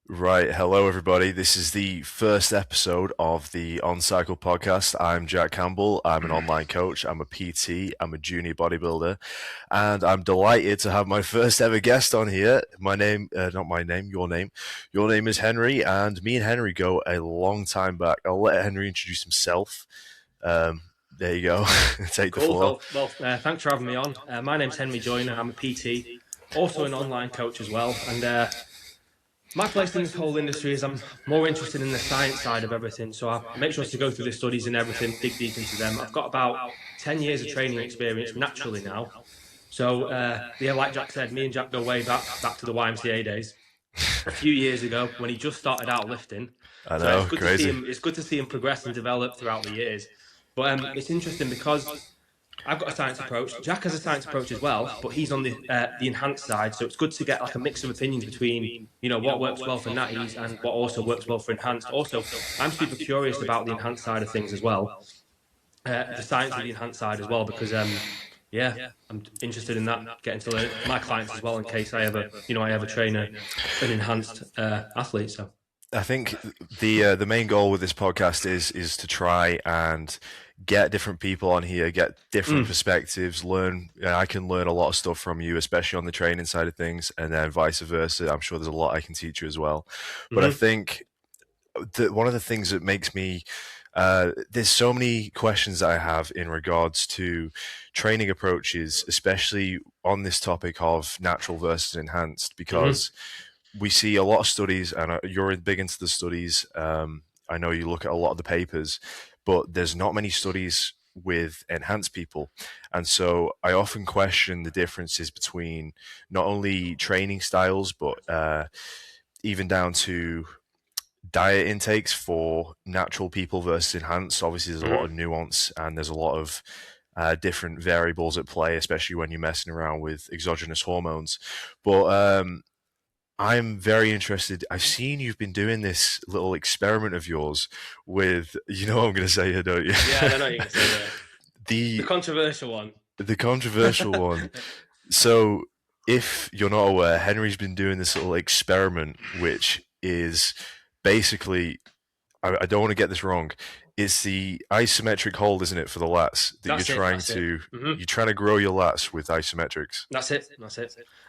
Right, hello everybody. This is the first episode of the On Cycle podcast. I'm Jack Campbell. I'm an online coach. I'm a PT. I'm a junior bodybuilder, and I'm delighted to have my first ever guest on here. Not my name, your name. Your name is Henry, and me and Henry go a long time back. I'll let Henry introduce himself. There you go. Take the Cool. floor. Thanks for having me on. My name's Henry Joyner. I'm a PT, also an online coach as well. And my place in this whole industry is I'm more interested in the science side of everything. So I make sure to go through the studies and everything, dig deep into them. I've got about 10 years of training experience naturally now. So, yeah, like Jack said, me and Jack go way back to the YMCA days a few years ago when he just started out lifting. I So know, crazy. it's good to see him progress and develop throughout the years. But it's interesting because I've got a science approach. Jack has a science approach as well, but he's on the enhanced side. So it's good to get like a mix of opinions between what works well for natties and what also works well for enhanced. Also, I'm super curious about the enhanced side of things as well, the science of the enhanced side as well, because yeah, I'm interested in that, getting to learn my clients as well in case I ever train an enhanced athlete. So. I think the main goal with this podcast is to try and get different people on here, get different perspectives, learn. I can learn a lot of stuff from you, especially on the training side of things, and then vice versa. I'm sure there's a lot I can teach you as well. But I think that one of the things that makes me there's so many questions that I have in regards to training approaches, especially on this topic of natural versus enhanced, because we see a lot of studies, and you're big into the studies. I know you look at a lot of the papers, but there's not many studies with enhanced people. And so I often question the differences between not only training styles, but even down to diet intakes for natural people versus enhanced. Obviously, there's a lot of nuance and there's a lot of different variables at play, especially when you're messing around with exogenous hormones. But I'm very interested. I've seen you've been doing this little experiment of yours with, you know what I'm going to say here, don't you? Yeah, I know you're going to say that. The controversial one. The controversial one. So, if you're not aware, Henry's been doing this little experiment, which is basically, I don't want to get this wrong. It's the isometric hold, isn't it, for the lats that That's you're it, trying that's to it. Mhm. you're trying to grow your lats with isometrics. That's it.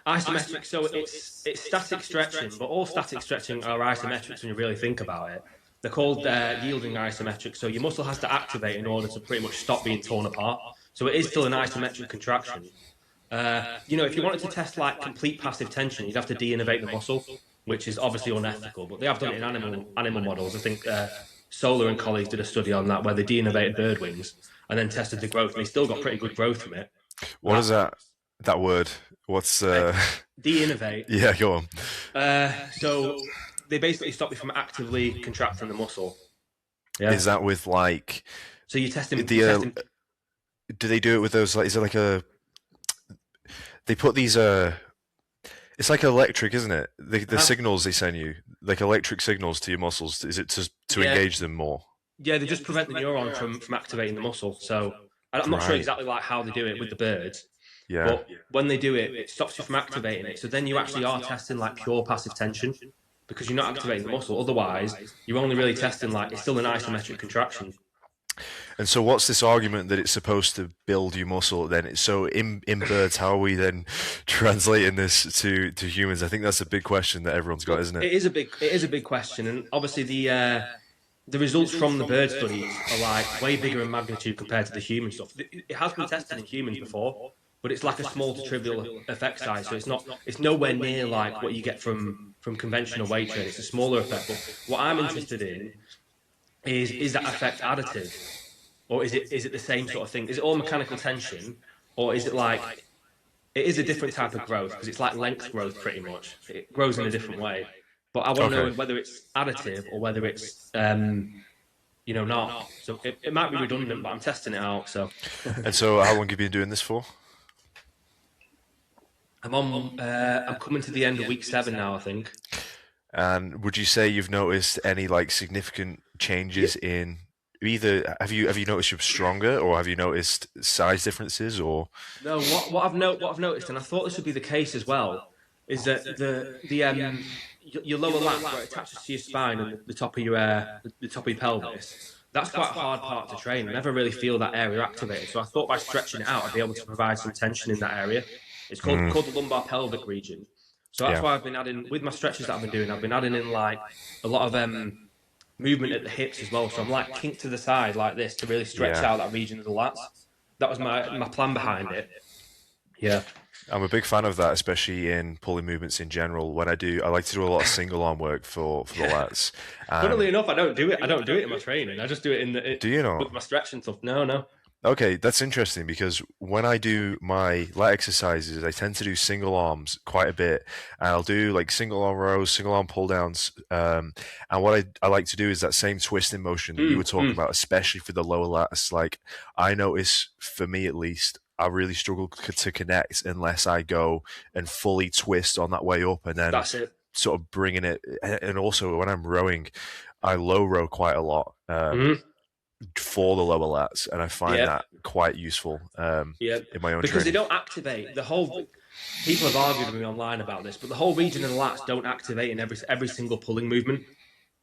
Isometric. So it's static stretching, but all static stretching are isometrics when you really think about it. They're called yielding isometric. So your muscle has to activate in order to pretty much stop being torn apart. So it is still an isometric contraction. If you wanted to test like complete passive tension, you'd have to de-innovate the muscle, which is obviously unethical. But they have done it in animal models. I think Solar and colleagues did a study on that where they de-innovated bird wings and then tested the growth, and they still got pretty good growth from it. What is that word? What's de-innovate? Yeah, go on. So they basically stop you from actively contracting the muscle. Yeah. Is that with like? So you're testing. Do they do it with those? Like, is it like a? They put these it's like electric, isn't it? The signals they send you, like electric signals to your muscles. Is it to engage them more? Yeah, they just prevent the neuron from activating the muscle. So I'm not sure exactly like how they do it with the birds. Yeah. But when they do it, it stops you from activating it. So then you actually are testing like pure passive tension because you're not activating the muscle. Otherwise, you're only really testing like it's still an isometric contraction. And so what's this argument that it's supposed to build your muscle then? So in birds, how are we then translating this to humans? I think that's a big question that everyone's got, isn't it? It is a big question. And obviously the results from the bird studies are like way bigger in magnitude compared to the human stuff. It has been tested in humans before, but it's like a small to trivial effect size. So it's nowhere near like what you get from conventional weight training. It's a smaller effect. But what I'm interested in is that effect additive? Or is it the same sort of thing? Is it all mechanical tension? Or is it like, it is a different type of growth because it's like length growth pretty much. It grows in a different way. But I want to know whether it's additive or whether it's, not. So it might be redundant, but I'm testing it out. So. And so how long have you been doing this for? I'm coming to the end of week 7 now, I think. And would you say you've noticed any like significant changes in either have you noticed you're stronger or have you noticed size differences or no what I've noticed, and I thought this would be the case as well, is that your lower lats where it attaches to your spine and the top of the top of your pelvis. That's quite a hard part to train. I never really feel that area activated. So I thought by stretching it out, I'd be able to provide some tension in that area. It's called the lumbar pelvic region. So that's Yeah. why I've been adding with my stretches that I've been doing. I've been adding in like a lot of movement at the hips as well. So I'm like kinked to the side like this to really stretch Yeah. out that region of the lats. That was my plan behind it. Yeah. I'm a big fan of that, especially in pulling movements in general. When I like to do a lot of single arm work for the lats. Funnily enough, I don't do it. I don't do it in my training. I just do it Do you know? with my stretch and stuff. No. Okay, that's interesting because when I do my lat exercises, I tend to do single arms quite a bit. And I'll do like single arm rows, single arm pull downs. And what I like to do is that same twisting motion that you were talking about, especially for the lower lats. Like I notice, for me at least, I really struggle to connect unless I go and fully twist on that way up and then That's it. sort of bringing it. And also when I'm rowing, I low row quite a lot. For the lower lats, and I find that quite useful in my own because training. they don't activate the whole. People have argued with me online about this, but the whole region of the lats don't activate in every single pulling movement.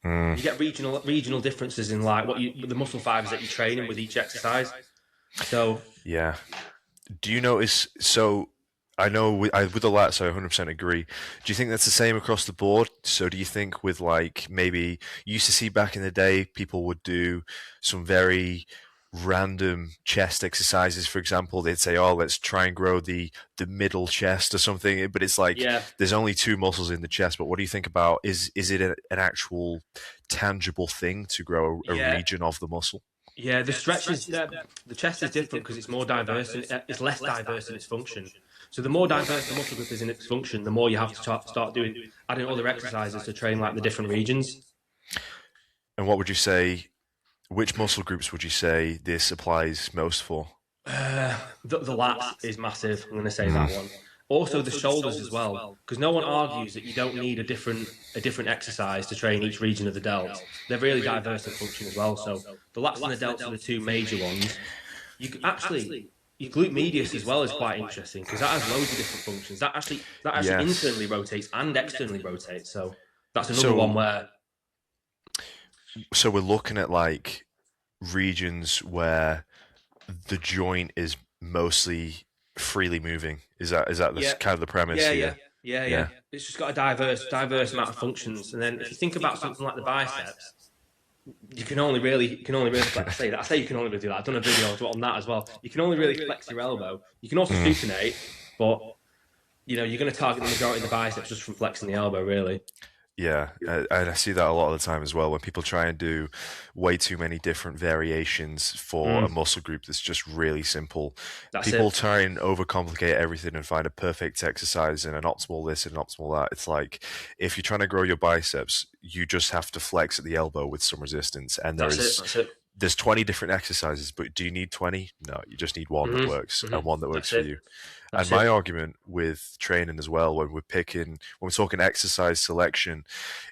You get regional differences in like the muscle fibers that you're training with each exercise. So yeah, do you notice? So I know with the lats, I 100% agree. Do you think that's the same across the board? So do you think with like maybe you used to see back in the day, people would do some very random chest exercises, for example, they'd say, oh, let's try and grow the middle chest or something, but it's like there's only two muscles in the chest. But what do you think about is it an actual tangible thing to grow a region of the muscle? Yeah, the chest is different because it's more diverse and it's less diverse in its function. So the more diverse the muscle group is in its function, the more you have to start adding other exercises to train like the different regions. And what would you say? Which muscle groups would you say this applies most for? The lats is massive. I'm going to say that one. Also the shoulders as well, because no one argues that you don't need a different exercise to train each region of the delts. They're really diverse in function as well. So the lats and the delts are the two major ones. Your glute medius as well is quite interesting because that has loads of different functions. That actually internally rotates and externally rotates. So that's another one where. So we're looking at like regions where the joint is mostly freely moving. Is that kind of the premise here? Yeah. It's just got a diverse amount of functions. And then if you think about something like the biceps, you can only really I say you can only really do that. I've done a video on that as well. You can only really flex your elbow. You can also supinate, but you're going to target the majority of the biceps just from flexing the elbow, really. Yeah, and I see that a lot of the time as well when people try and do way too many different variations for a muscle group that's just really simple. People try and overcomplicate everything and find a perfect exercise and an optimal this and an optimal that. It's like if you're trying to grow your biceps, you just have to flex at the elbow with some resistance. And there's 20 different exercises, but do you need 20? No, you just need one that works and one that works for you. And my argument with training as well, when we're talking exercise selection,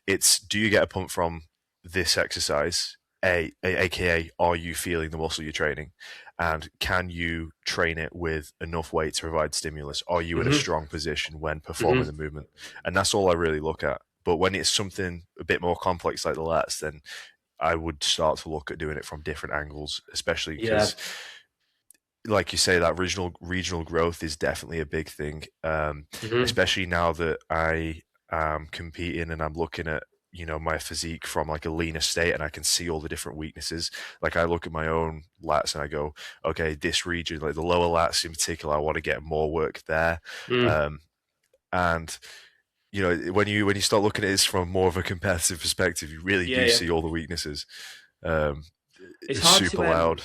it's do you get a pump from this exercise? AKA, are you feeling the muscle you're training? And can you train it with enough weight to provide stimulus? Are you in a strong position when performing the movement? And that's all I really look at. But when it's something a bit more complex like the lats, then I would start to look at doing it from different angles, especially because like you say, that regional growth is definitely a big thing, especially now that I am competing and I'm looking at my physique from like a leaner state and I can see all the different weaknesses. Like I look at my own lats and I go, okay, this region, like the lower lats in particular, I want to get more work there. And when you start looking at this from more of a competitive perspective, you really do see all the weaknesses. It's super loud.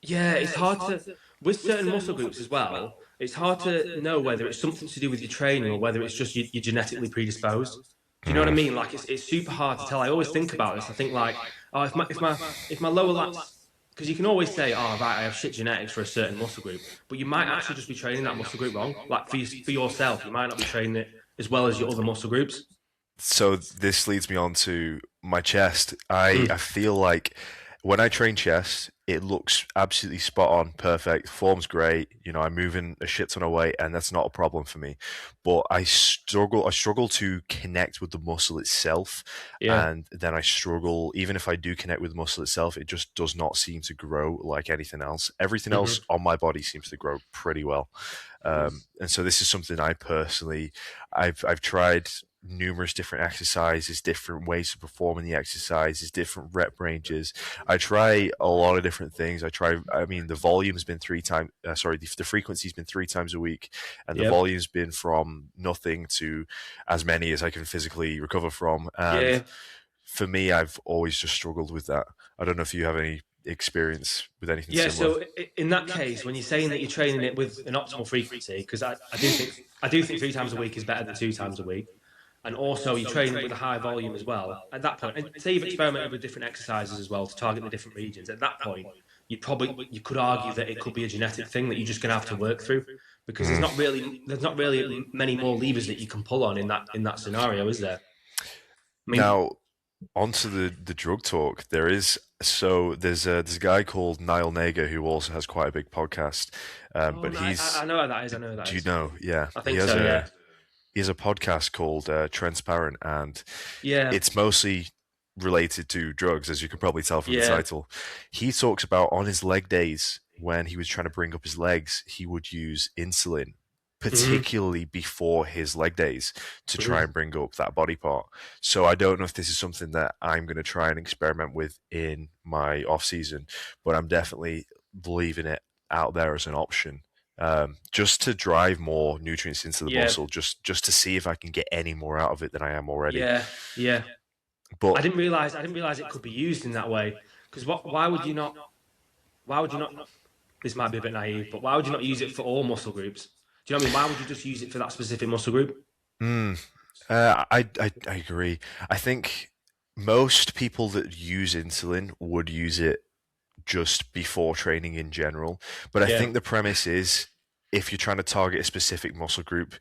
Yeah, it's hard to, with certain muscle groups as well, it's hard to know whether it's something to do with your training or whether it's just you're genetically predisposed. Do you know what I mean? Like, it's super hard to tell. I always think about this. I think like, oh, if my lower lats, because you can always say, oh, right, I have shit genetics for a certain muscle group, but you might actually just be training that muscle group wrong. Like, for yourself, you might not be training it as well as your other muscle groups. So this leads me on to my chest. I feel like when I train chest, it looks absolutely spot on, perfect. Form's great. I'm moving a shit ton of weight, and that's not a problem for me. But I struggle. I struggle to connect with the muscle itself, Yeah. and then I struggle. Even if I do connect with the muscle itself, it just does not seem to grow like anything else. Everything else Hmm. on my body seems to grow pretty well. And so this is something I personally, I've tried numerous different exercises, different ways of performing the exercises, different rep ranges. I try a lot of different things. I mean, the volume's been the frequency's been 3 times a week, and the Yep. volume's been from nothing to as many as I can physically recover from. And Yeah. for me, I've always just struggled with that. I don't know if you have any experience with anything Yeah, similar. so in that case, when you're saying that you're training it with an optimal frequency, because I do think 3 times a week is better than 2 times a week, and also you train it with a high volume as well. At that point, and say you've experimented with different exercises as well to target the different regions. At that point, you could argue that it could be a genetic thing that you're just going to have to work through, because there's Mm. not really many more levers that you can pull on in that scenario, is there? I mean, Now, onto the drug talk. There's a guy called Niall Nager who also has quite a big podcast, oh, but no, I he's know what that is. I know what that do you is. know? Yeah, I think so. Yeah. he has a podcast called Transparent, and Yeah. it's mostly related to drugs, as you can probably tell from the Yeah. title. He talks about on his leg days when he was trying to bring up his legs, he would use insulin, Hmm. particularly before his leg days, to try and Hmm. bring up that body part. So I don't know if this is something that I'm going to try and experiment with in my off season, but I'm definitely leaving it out there as an option. Just to drive more nutrients into the Yeah. muscle, just to see if I can get any more out of it than I am already. Yeah. Yeah. But I didn't realize it could be used in that way. Because why would you not? Why would you not? This might be a bit naive, but why would you not use it for all muscle groups? Do you know what I mean? Why would you just use it for that specific muscle group? mm, I agree. I think most people that use insulin would use it just before training in general. But I Yeah. think the premise is if you're trying to target a specific muscle group.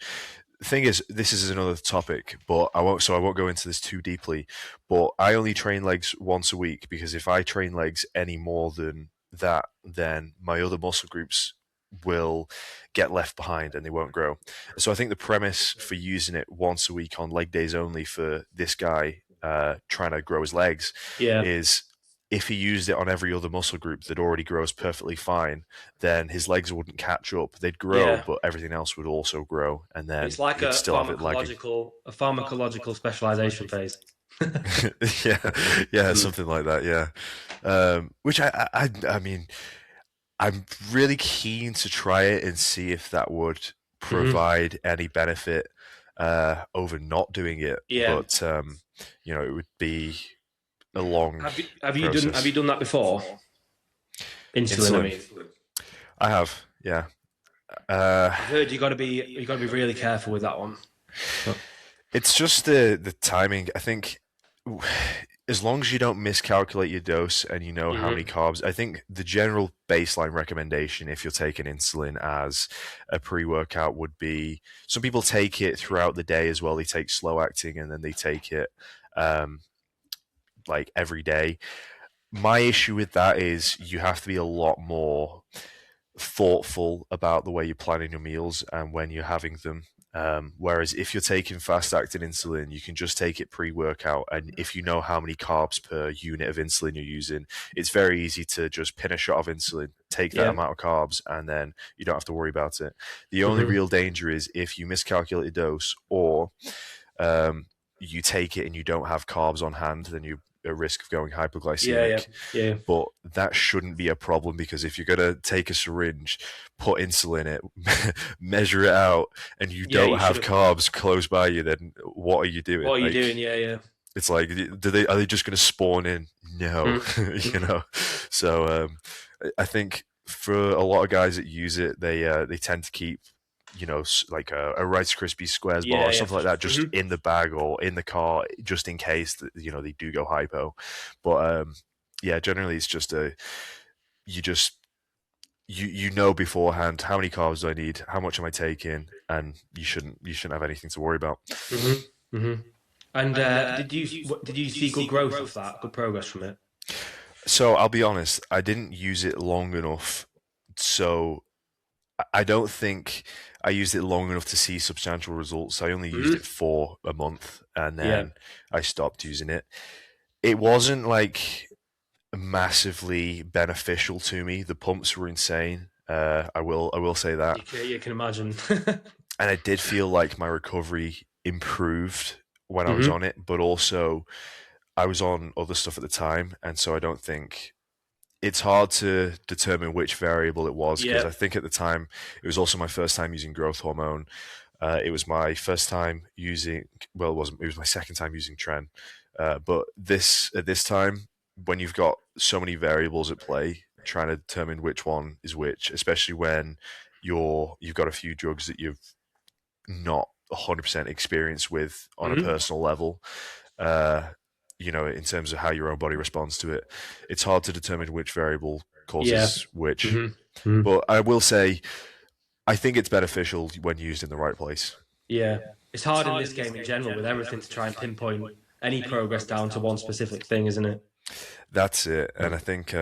The thing is, this is another topic, but I won't go into this too deeply. But I only train legs once a week because if I train legs any more than that, then my other muscle groups will get left behind and they won't grow. So I think the premise for using it once a week on leg days only for this guy trying to grow his legs Yeah. is if he used it on every other muscle group that already grows perfectly fine, then his legs wouldn't catch up. They'd grow, Yeah. but everything else would also grow, and It's then like he'd a still have it lagging. pharmacological specialization phase. Yeah, yeah, Mm. something like that. Yeah, which I mean, I'm really keen to try it and see if that would Hmm. provide any benefit over not doing it. Yeah. But it would be a long Have you process. done that before? Insulin, I Insulin, mean. I have, yeah. Uh, I've heard you got to be really careful with that one. But, it's just the timing. I think as long as you don't miscalculate your dose and you know how many hmm. carbs, I think the general baseline recommendation if you're taking insulin as a pre-workout would be some people take it throughout the day as well. They take slow acting and then they take it um, like every day. My issue with that is you have to be a lot more thoughtful about the way you're planning your meals and when you're having them. Whereas if you're taking fast acting insulin, you can just take it pre workout. And if you know how many carbs per unit of insulin you're using, it's very easy to just pin a shot of insulin, take that Yeah. amount of carbs, and then you don't have to worry about it. The only Hmm. real danger is if you miscalculate a dose or you take it and you don't have carbs on hand, then you're at risk of going Yeah. Yeah. hypoglycemic. Yeah. But that shouldn't be a problem because if you're going to take a syringe, put insulin in it, measure it out, and you Yeah. don't You should have have. carbs close by you, then what are you doing? What are you Like, doing? Yeah. Yeah. it's like, are they just going to spawn in? No, Mm. you know. So I think for a lot of guys that use it, they tend to keep like a Rice Krispies Squares bar Yeah. or Yeah. something like that just Hmm. in the bag or in the car just in case that they do go hypo. But yeah, generally it's just you just you know beforehand how many carbs do I need, how much am I taking, and you shouldn't have anything to worry about. Hmm. Hmm. And did you see good growth of that? Good progress from it? So I'll be honest, I didn't use it long enough. So I don't think I used it long enough to see substantial results. I only used it Hmm. for a month and Yeah. then I stopped using it. It wasn't like massively beneficial to me. The pumps were insane. I will say that. You can imagine. And I did feel like my recovery improved when I was Hmm. on it, but also I was on other stuff at the time, and so I don't think it's hard to determine which variable it was because Yeah. I think at the time it was also my first time using growth hormone. It was my first time using, well, it wasn't. It was my second time using Tren. But this at this time, when you've got so many variables at play, trying to determine which one is which, especially when you've got a few drugs that you've not 100% experience with on a Hmm. personal level, uh, in terms of how your own body responds to it, it's hard to determine which variable Yeah. causes which. Hmm. Hmm. But I will say, I think it's beneficial when used in the right place. Yeah. It's hard in this game in general with everything to try and pinpoint any progress down to one specific thing, isn't it? That's it. And I Mm. think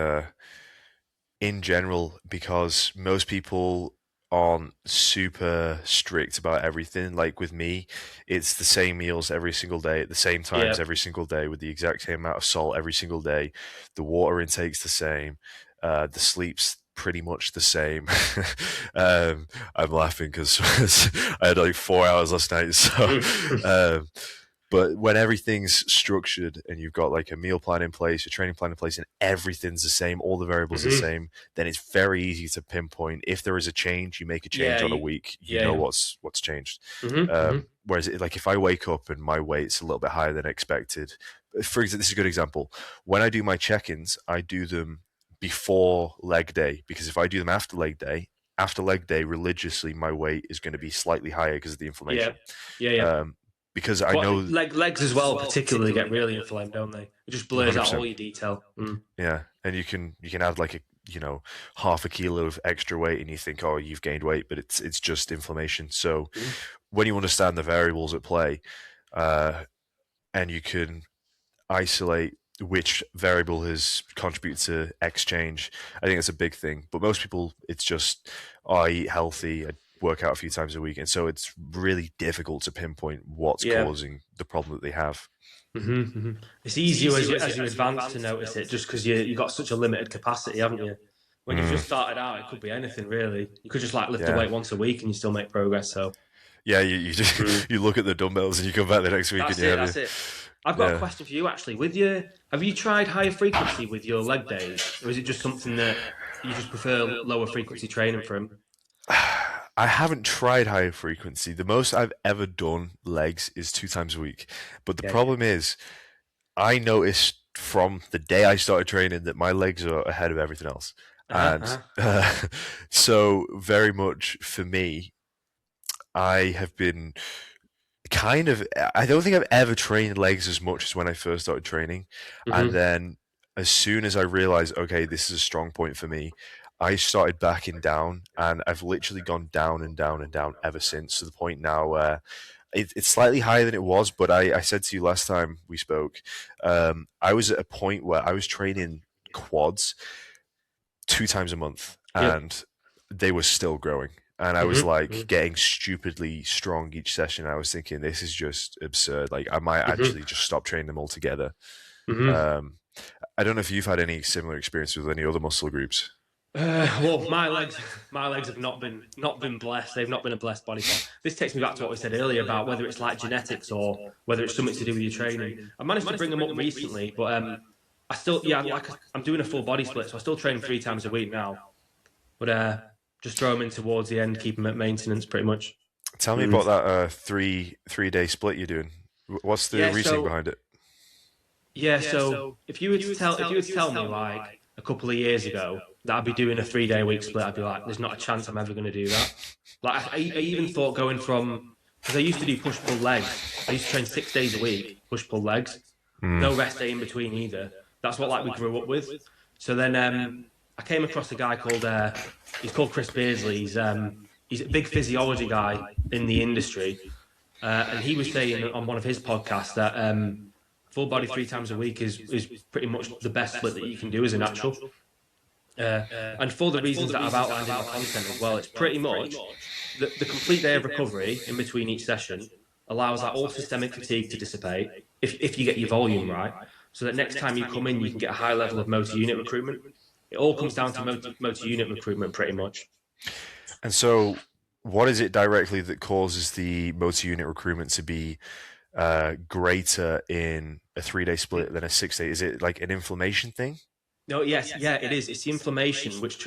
in general, because most people aren't super strict about everything. Like with me, it's the same meals every single day at the same Yeah. times every single day with the exact same amount of salt every single day. The water intake's the same. The sleep's pretty much the same. I'm laughing because I had like 4 hours last night. So, Mm. um, but when everything's structured and you've got like a meal plan in place, a training plan in place, and everything's the same, all the variables are the Hmm. same, then it's very easy to pinpoint. If there is a change, you make a Yeah. change on a week. You Yeah. know Yeah. what's changed. Hmm. Hmm. Whereas, like if I wake up and my weight's a little bit higher than expected, for example, this is a good example. When I do my check-ins, I do them before leg day because if I do them after leg day religiously, my weight is going to be slightly higher because of the Yeah. inflammation. Yeah. Yeah. Um, because I But know legs as well, particularly get really inflamed, don't they? It just blurs out all 100%. your detail. Mm. Yeah, and you can add like a half a kilo of extra weight, and you think, oh, you've gained weight, but it's just inflammation. So Mm. when you understand the variables at play, uh, and you can isolate which variable has contributed to X change, I think that's a big thing. But most people, it's just, oh, I eat healthy, I work out a few times a week, and so it's really difficult to pinpoint what's Yeah. causing the problem that they have. Hmm. Hmm. It's easier as you advance to notice it, just because you got such a limited capacity, haven't you? When you've Mm, just started out, it could be anything really. You could just like lift a yeah. weight once a week and you still make progress. So Yeah, you just mm. you look at the dumbbells and you come back the next week and That's you it. have That's your it. I've got a yeah. question for you actually. Have you tried higher frequency with your leg days, or is it just something that you just prefer lower frequency training from? I haven't tried high frequency. The most I've ever done legs is 2 times a week. But the Yeah. problem is, I noticed from the day I started training that my legs are ahead of everything else. Uh-huh, And uh-huh. so, very much for me, I have been kind of I don't think I've ever trained legs as much as when I first started training. And Hmm. then as soon as I realized, okay, this is a strong point for me, I started backing down and I've literally gone down and down and down ever since to the point now where it's slightly higher than it was, but I said to you last time we spoke, I was at a point where I was training quads 2 times a month Yep. and they were still growing. And I was Hmm. like Hmm. getting stupidly strong each session. I was thinking, this is just absurd. Like, I might Hmm. actually just stop training them altogether. Hmm. Um, I don't know if you've had any similar experience with any other muscle groups. Well, my legs have not been blessed. They've not been a blessed body part. This takes me back to what we said earlier about whether it's like genetics or whether it's something to do with your training. I managed to bring them up recently, but I still, yeah, I'm doing a full body split, so I still train 3 times a week now. But just throw them in towards the end, keep them at maintenance, pretty much. Tell me Mm. about that three day split you're doing. What's the Yeah. reasoning So behind it? yeah. So if you were to tell me like a couple of years ago that I'd be doing a 3 day week split, I'd be like, there's not a chance I'm ever going to do that. Like I even thought going from because I used to do push pull legs. I used to train 6 days a week, push pull legs, Mm, no rest day in between either. That's what like we grew up with. So then I came across a guy called he's called Chris Beardsley. He's a big physiology guy in the industry, and he was saying on one of his podcasts that full body 3 times a week is pretty much the best split that you can do as a natural. And for the reasons that I've outlined in my content as well, it's pretty much the complete day of recovery in between each session allows that all systemic fatigue to dissipate if you get your volume right, so that next time you come in, you can get a high level of motor unit recruitment. It all comes down to motor unit recruitment pretty much. And so, what is it directly that causes the motor unit recruitment to be greater in a 3-day split than a 6-day? Is it like an inflammation thing? No, yes, yeah, it is. It's the inflammation which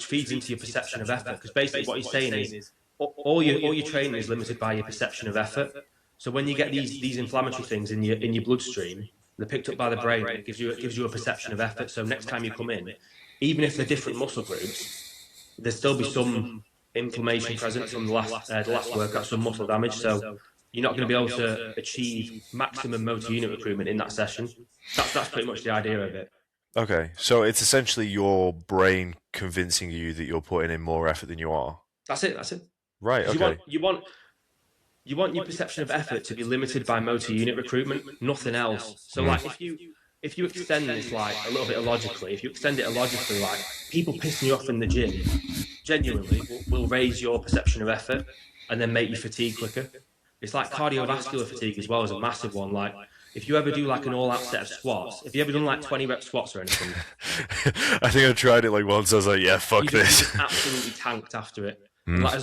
feeds into your perception of effort. Because basically, what he's saying is all your training is limited by your perception of effort. So when you get these inflammatory things in your bloodstream, they're picked up by the brain. It gives you a perception of effort. So next time you come in, even if they're different muscle groups, there'll still be some inflammation present from the last workout, some muscle damage. So you're not going to be able to achieve maximum motor unit recruitment in that session. That's pretty much the idea of it. Okay, so it's essentially your brain convincing you that you're putting in more effort than you are. That's it. Right. Okay. You want your perception of effort to be limited by motor unit recruitment, nothing else. So like if you extend this like a little bit illogically, if you extend it illogically, like people pissing you off in the gym genuinely will raise your perception of effort and then make you fatigue quicker. It's like cardiovascular fatigue as well as a massive one. Like if you ever do like an all-out set of squats, have you ever done like 20-rep squats or anything? I think I tried it like once. I was like, yeah, fuck this. You just absolutely tanked after it. Like,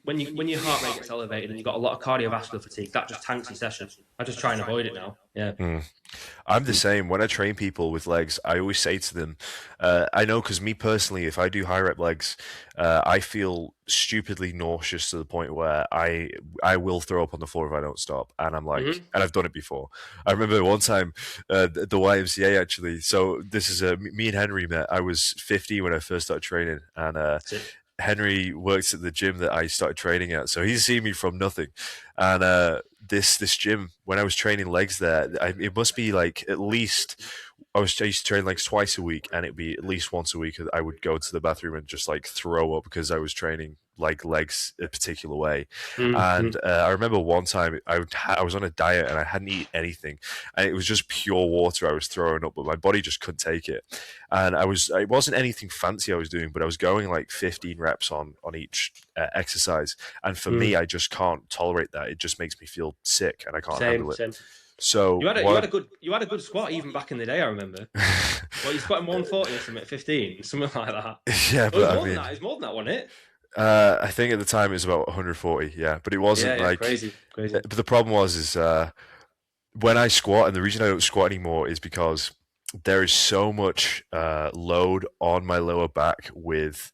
when your heart rate gets elevated and you've got a lot of cardiovascular fatigue, that just tanks your session. I just try and avoid it now. Yeah. I'm the same. When I train people with legs, I always say to them, I know because me personally, if I do high rep legs, I feel stupidly nauseous to the point where I will throw up on the floor if I don't stop. And I'm like, and I've done it before. I remember one time, the YMCA actually. So this is me and Henry met. I was 50 when I first started training, and Henry works at the gym that I started training at, so he's seen me from nothing. And this gym, when I was training legs there, it must be like at least I used to train legs twice a week, and it'd be at least once a week I would go to the bathroom and just like throw up because I was training like legs a particular way. And I remember one time I was on a diet and I hadn't eaten anything, and it was just pure water I was throwing up, but my body just couldn't take it. And it wasn't anything fancy I was doing, but I was going like 15 reps on each exercise, and for me, I just can't tolerate that. It just makes me feel sick, and I can't handle it. Same. So you had a good squat even back in the day. I remember. Well, you squatted 140 or something at 15, something like that. Yeah, but it's more than that, wasn't it? I think at the time it was about 140. Yeah, but it wasn't like crazy. But the problem is when I squat, and the reason I don't squat anymore is because there is so much load on my lower back with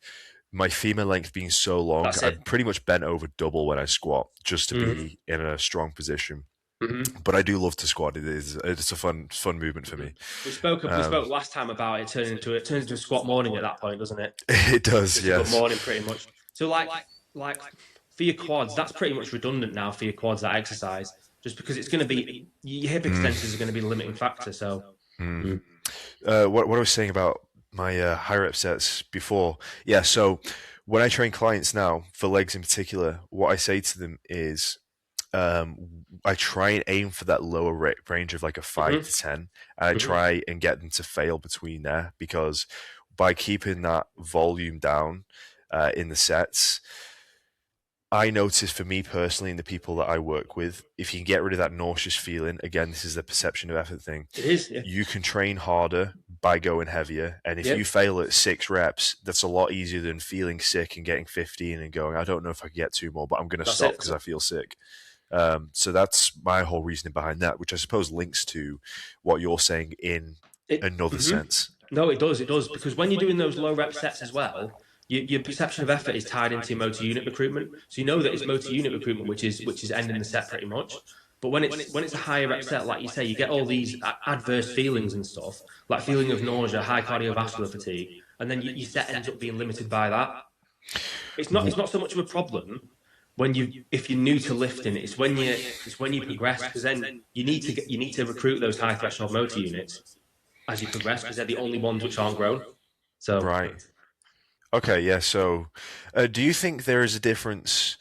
my femur length being so long. I'm pretty much bent over double when I squat just to be in a strong position. But I do love to squat. It's a fun movement for me. We spoke last time about it turns into a squat morning at that point, doesn't it? It does, yes. Morning, pretty much. So like for your quads, that's pretty much redundant now for your quads, that exercise, just because it's going to be your hip extensions are going to be the limiting factor. So what I was saying about my high rep sets before, yeah. So when I train clients now for legs in particular, what I say to them is, I try and aim for that lower range of like a 5 to 10, and I try and get them to fail between there, because by keeping that volume down in the sets, I notice for me personally and the people that I work with, if you can get rid of that nauseous feeling, again, this is the perception of effort thing. It is, yeah. You can train harder by going heavier. And if you fail at 6 reps, that's a lot easier than feeling sick and getting 15 and going, I don't know if I can get 2 more, but I'm going to stop because I feel sick. So that's my whole reasoning behind that, which I suppose links to what you're saying in another sense. No, it does, because when you're doing those low rep sets as well, your perception of effort is tied into your motor unit recruitment. So you know that it's motor unit recruitment which is ending the set pretty much. But when it's a higher rep set, like you say, you get all these adverse feelings and stuff, like feeling of nausea, high cardiovascular fatigue, and then your set ends up being limited by that. It's not so much of a problem if you're new to lifting. It's when you progress, because then you need to recruit those high threshold motor units as you progress, because they're the only ones which aren't grown. So right. Okay, yeah. So, do you think there is a difference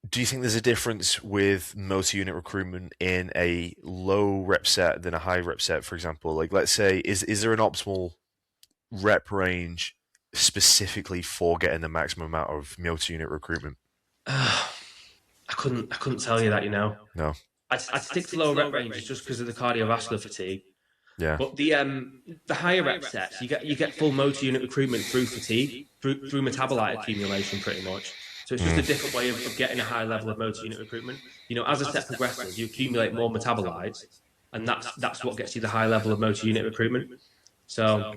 Do you think there's a difference with motor unit recruitment in a low rep set than a high rep set, for example? Like, let's say, is there an optimal rep range specifically for getting the maximum amount of motor unit recruitment? I couldn't tell you that, you know. No. I'd stick to lower rep ranges just because of the cardiovascular fatigue. Yeah. But the higher rep sets, you get full motor unit recruitment through fatigue, through metabolite accumulation, pretty much. So it's just a different way of getting a high level of motor unit recruitment. You know, as a set progresses, you accumulate more metabolites, and that's what gets you the high level of motor unit recruitment. So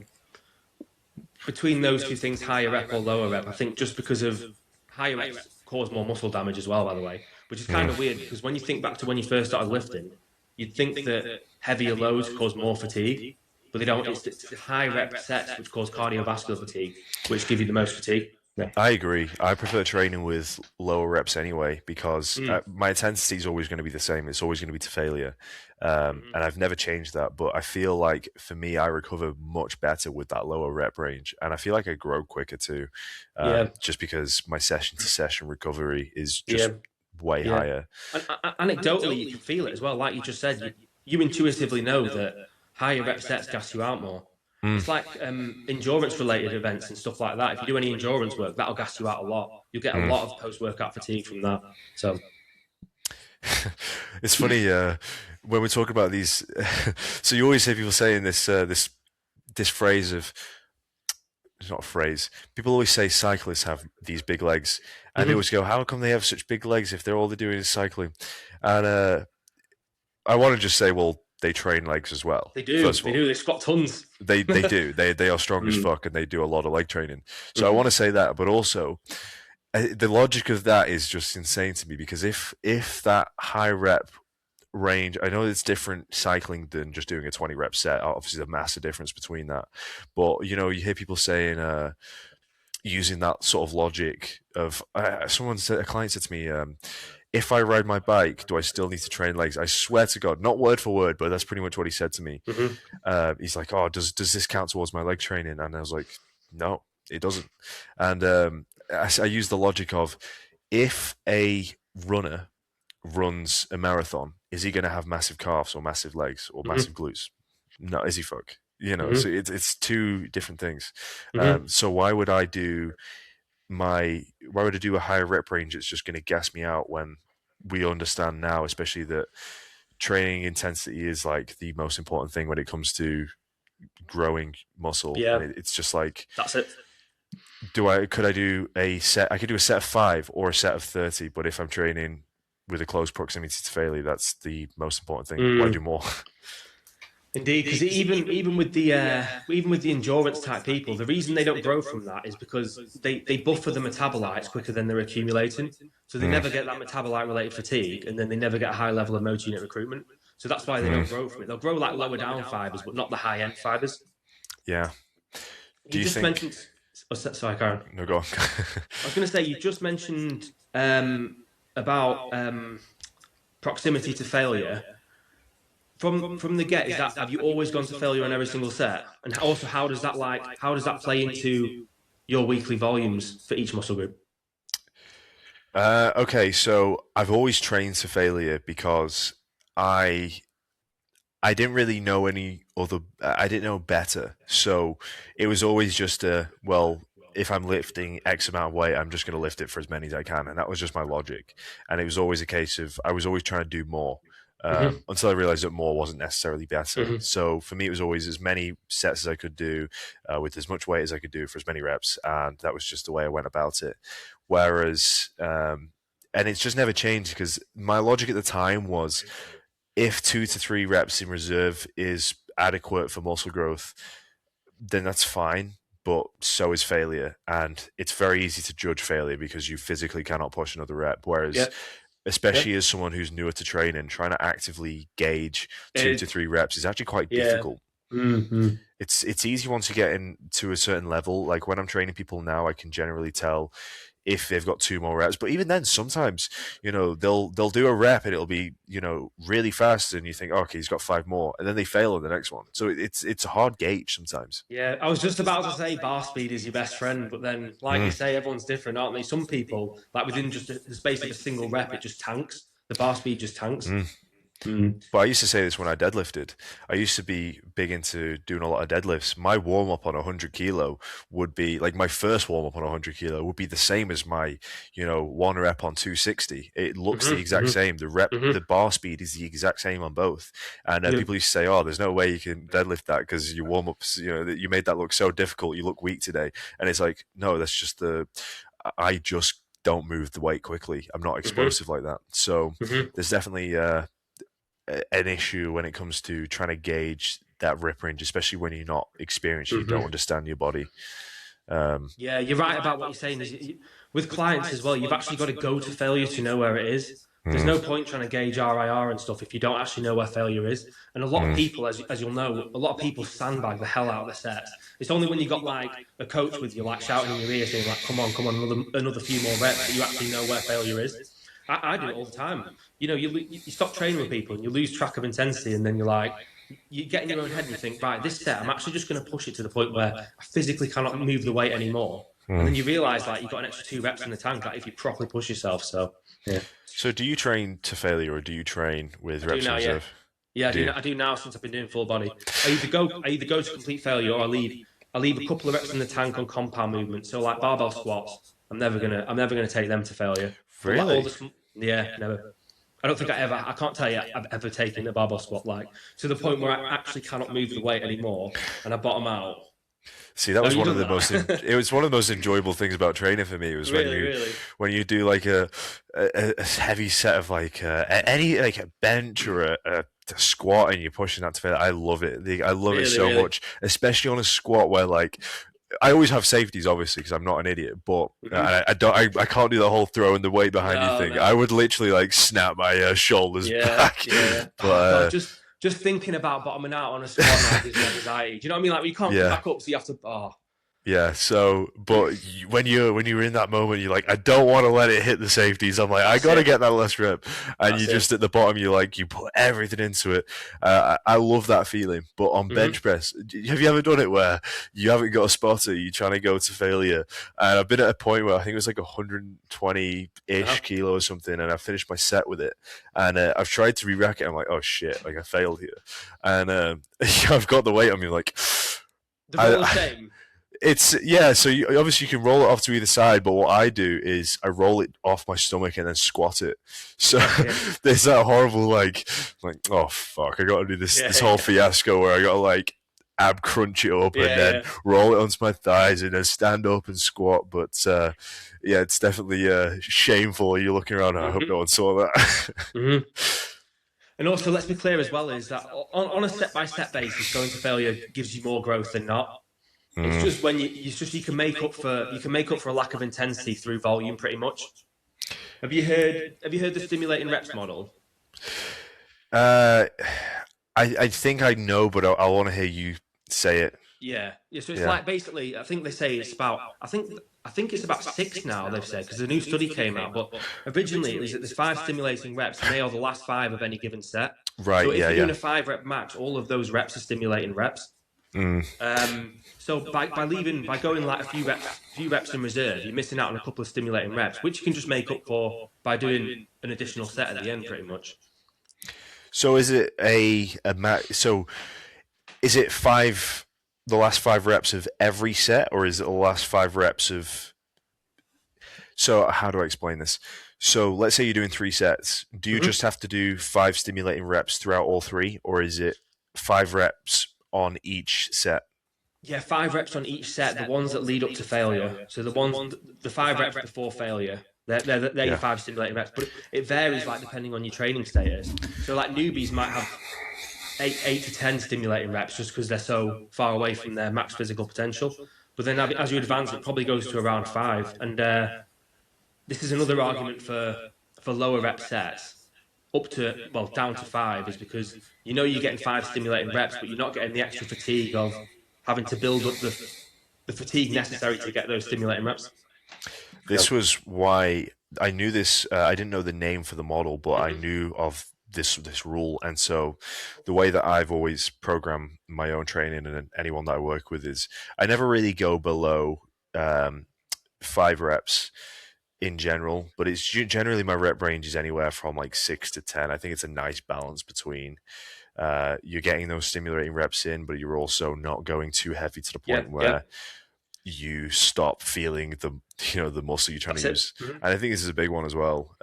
between those two things, higher rep or lower rep, I think just because of higher reps cause more muscle damage as well, by the way, which is kind of weird because when you think back to when you first started lifting, you'd think that heavier loads cause more fatigue, but they don't. It's the high rep sets which cause cardiovascular fatigue, which give you the most fatigue. Yeah. I agree. I prefer training with lower reps anyway because my intensity is always going to be the same. It's always going to be to failure. And I've never changed that. But I feel like for me, I recover much better with that lower rep range. And I feel like I grow quicker too, Yeah. just because my session to session recovery is Yeah. just way Yeah. higher. And anecdotally, you can feel it as well. Like you just said, you intuitively know that higher rep sets gas you out more. It's like endurance-related events and stuff like that. If you do any endurance work, that'll gas you out a lot. You'll get a lot of post-workout fatigue from that. So It's funny when we're talking about these. So you always hear people saying this phrase of, it's not a phrase. People always say cyclists have these big legs, and they always go, "How come they have such big legs if they're all they're doing is cycling?" And I want to just say, well, they train legs as well. they do. First of They all, do. They squat tons. they do. They are strong as fuck, and they do a lot of leg training. So I want to say that, but also the logic of that is just insane to me because if that high rep range, I know it's different cycling than just doing a 20 rep set. Obviously, there's a massive difference between that. But you hear people saying using that sort of logic of a client said to me, if I ride my bike, do I still need to train legs? I swear to God, not word for word, but that's pretty much what he said to me. He's like, "Oh, does this count towards my leg training?" And I was like, "No, it doesn't." And I use the logic of if a runner runs a marathon, is he going to have massive calves or massive legs or massive glutes? No, is he fuck? So it's two different things. So why would I do a higher rep range? It's just going to gas me out when we understand now, especially that training intensity is like the most important thing when it comes to growing muscle. Yeah. And it's just like, That's it. could I do a set? I could do a set of 5 or a set of 30, but if I'm training with a close proximity to failure, that's the most important thing. Why do more? Indeed, because even with the endurance type people, the reason they don't grow from that is because they buffer the metabolites quicker than they're accumulating, so they never get that metabolite related fatigue, and then they never get a high level of motor unit recruitment. So that's why they don't grow from it. They'll grow like lower down fibers, but not the high end fibers. Yeah. You just mentioned. Oh, sorry, Karen. No, go on. I was going to say you just mentioned about proximity to failure. From the get, have you always gone to failure on every single set? And also, how does that play into your weekly volumes for each muscle group? Okay, so I've always trained to failure because I didn't really know I didn't know better. So it was always just if I'm lifting X amount of weight, I'm just going to lift it for as many as I can. And that was just my logic. And it was always a case of, I was always trying to do more until I realized that more wasn't necessarily better. So for me, it was always as many sets as I could do with as much weight as I could do for as many reps. And that was just the way I went about it. Whereas, and it's just never changed because my logic at the time was, if 2 to 3 reps in reserve is adequate for muscle growth, then that's fine, but so is failure. And it's very easy to judge failure because you physically cannot push another rep. Whereas, especially as someone who's newer to training, trying to actively gauge 2 to 3 reps is actually quite difficult. It's easy once you get into a certain level. Like when I'm training people now, I can generally tell if they've got 2 more reps. But even then, sometimes, they'll do a rep and it'll be, really fast, and you think, okay, he's got 5 more, and then they fail on the next one. So it's a hard gauge sometimes. Yeah, I was just about to say bar speed is your best friend, but then, like you say, everyone's different, aren't they? Some people, like within just the space of a single rep, it just tanks. The bar speed just tanks. But I used to say this when I deadlifted. I used to be big into doing a lot of deadlifts. My warm up on 100 kilo would be like my first warm up on 100 kilo would be the same as my, 1 rep on 260. It looks the exact same. The bar speed is the exact same on both. And people used to say, "Oh, there's no way you can deadlift that because your warm ups, you made that look so difficult. You look weak today." And it's like, no, that's just I just don't move the weight quickly. I'm not explosive like that. So there's definitely an issue when it comes to trying to gauge that rip range, especially when you're not experienced, you don't understand your body. Yeah, you're right about what you're saying. With clients as well, you've actually got to go to failure to know where it is. There's no point trying to gauge RIR and stuff if you don't actually know where failure is. And a lot of people, as you'll know, a lot of people sandbag the hell out of the sets. It's only when you've got like a coach with you, like shouting in your ear, saying like, come on, another few more reps, that you actually know where failure is. I do it all the time. You stop training with people and you lose track of intensity, and then you get in your own head and you think, right, this set, I'm actually just going to push it to the point where I physically cannot move the weight anymore. And then you realise like you've got an extra 2 reps in the tank, like if you properly push yourself. So yeah. So do you train to failure or do you train with reps in reserve? Yeah, I do now since I've been doing full body. I either go to complete failure or I leave a couple of reps in the tank on compound movement. So like barbell squats, I'm never gonna take them to failure. Really? Yeah, never. I can't tell you I've ever taken a barbell squat like to the point where I actually cannot move the weight anymore and I bottom out. See, that was one of the most. It was one of the most enjoyable things about training for me. It was when you do like a heavy set of like any like a bench or a squat and you're pushing that to failure. I love it. I love it so much, especially on a squat where like. I always have safeties, obviously, because I'm not an idiot. But I can't do the whole throwing the weight behind you thing. No. I would literally like snap my shoulders back. Yeah. But just thinking about bottoming out on a squat now gives me anxiety. Do you know what I mean? Like you can't come back up, so you have to. Yeah. So, but when you're in that moment, you're like, I don't want to let it hit the safeties. I'm like, I got to get that last rep, and you just at the bottom, you put everything into it. I love that feeling. But on bench press, have you ever done it where you haven't got a spotter, you're trying to go to failure? And I've been at a point where I think it was like 120-ish kilo or something, and I finished my set with it, and I've tried to re-rack it. I'm like, oh shit, like I failed here, and I've got the weight on me, like the same. So obviously you can roll it off to either side, but what I do is I roll it off my stomach and then squat it. So there's that horrible like oh fuck, I got to do this whole fiasco where I got to like ab crunch it up and then roll it onto my thighs and then stand up and squat. But it's definitely shameful. You're looking around and I hope no one saw that. And also, let's be clear as well, is that on a step-by-step basis, going to failure gives you more growth than not. It's just when you can make up for a lack of intensity through volume, pretty much. Have you heard the stimulating reps model? I think I know, but I want to hear you say it. Yeah. So it's like basically, I think they say it's about. I think it's about 6 now. They've said because a new study came out, but originally it was that there's 5 stimulating reps, and they are the last 5 of any given set. Right. So if you're doing a 5-rep max, all of those reps are stimulating reps. So by going like a few reps in reserve, you're missing out on a couple of stimulating reps, which you can just make up for by doing an additional set at the end, pretty much. So is it so is it the last 5 reps of every set, or is it the last 5 reps of? So how do I explain this? So let's say you're doing 3 sets. Do you just have to do 5 stimulating reps throughout all 3, or is it 5 reps on each set? Yeah, 5 reps on each set, the ones that lead up to failure. So the 5 reps before failure, they're your 5 stimulating reps. But it varies like depending on your training status. So like newbies might have 8 to 10 stimulating reps just because they're so far away from their max physical potential. But then as you advance, it probably goes to around 5. And this is another argument for lower rep sets. Down to 5 is because you're getting 5 stimulating reps, but you're not getting the extra fatigue of having to build up the fatigue necessary to get those stimulating reps. This was why I knew this. I didn't know the name for the model, but I Mhm. knew of this rule. And so, the way that I've always programmed my own training and anyone that I work with is I never really go below 5 reps in general, but it's generally my rep range is anywhere from like 6 to 10. I think it's a nice balance between you're getting those stimulating reps in, but you're also not going too heavy to the Yeah, point yeah, where you stop feeling the muscle you're trying to that's it. use. Mhm. And I think this is a big one as well.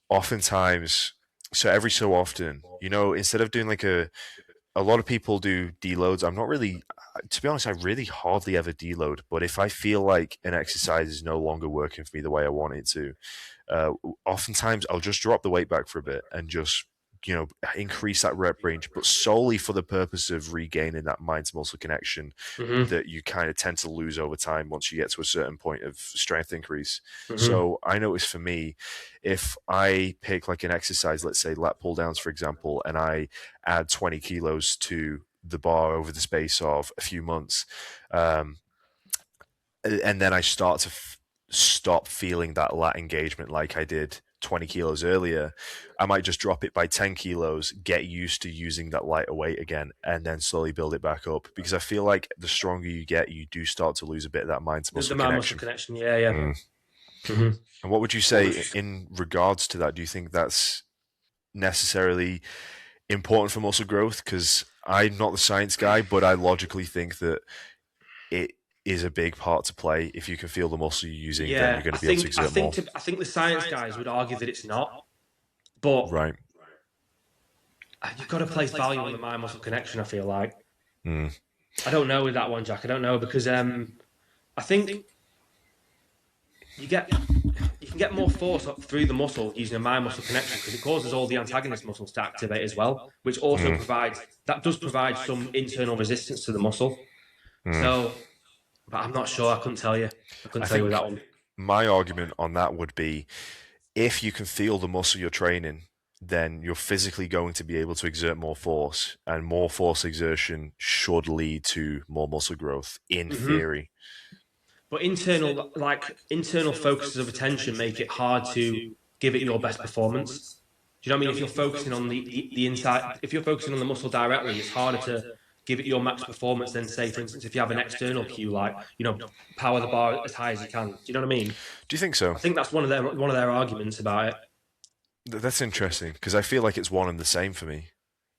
Oftentimes, so every so often, instead of doing like a lot of people do deloads. I'm not really, to be honest, I really hardly ever deload. But if I feel like an exercise is no longer working for me the way I want it to, uh, oftentimes I'll just drop the weight back for a bit and just increase that rep range, but solely for the purpose of regaining that mind to muscle connection Mhm. that you kind of tend to lose over time once you get to a certain point of strength increase. Mhm. So I notice for me, if I pick like an exercise, let's say lat pull downs, for example, and I add 20 kilos to the bar over the space of a few months, um, and then I start to stop feeling that lat engagement like I did 20 kilos earlier, I might just drop it by 10 kilos, get used to using that lighter weight again, and then slowly build it back up. Because I feel like the stronger you get, you do start to lose a bit of that mind to The muscle mind muscle connection. connection. Yeah, yeah. Mm. Hmm. And what would you say in regards to that? Do you think that's necessarily important for muscle growth? Because I'm not the science guy, but I logically think that it is a big part to play. If you can feel the muscle you're using, then you're Yeah, going I to be able to think I exert think more. to, I think the science guys would argue that it's not, but Right. you've got to place value on the mind muscle connection. I feel like Mm. I don't know with that one, Jack. I don't know because I think you get you can get more force up through the muscle using a mind muscle connection because it causes all the antagonist muscles to activate as well, which also Mm. does provide some internal resistance to the muscle. Mm. So, but I'm not sure. I couldn't tell you. I couldn't I tell you with think that one. my argument on that would be if you can feel the muscle you're training, then you're physically going to be able to exert more force, and more force exertion should lead to more muscle growth in Hmm. theory. But internal focuses of attention make it hard to give it your best performance. Do you know what I mean? If you're focusing on the inside, if you're focusing on the muscle directly, it's harder to give it your max performance than, say, for instance, if you have an external cue like power the bar as high as you can. Do you know what I mean? Do you think so? I think that's one of their arguments about it. That's interesting because I feel like it's one and the same for me.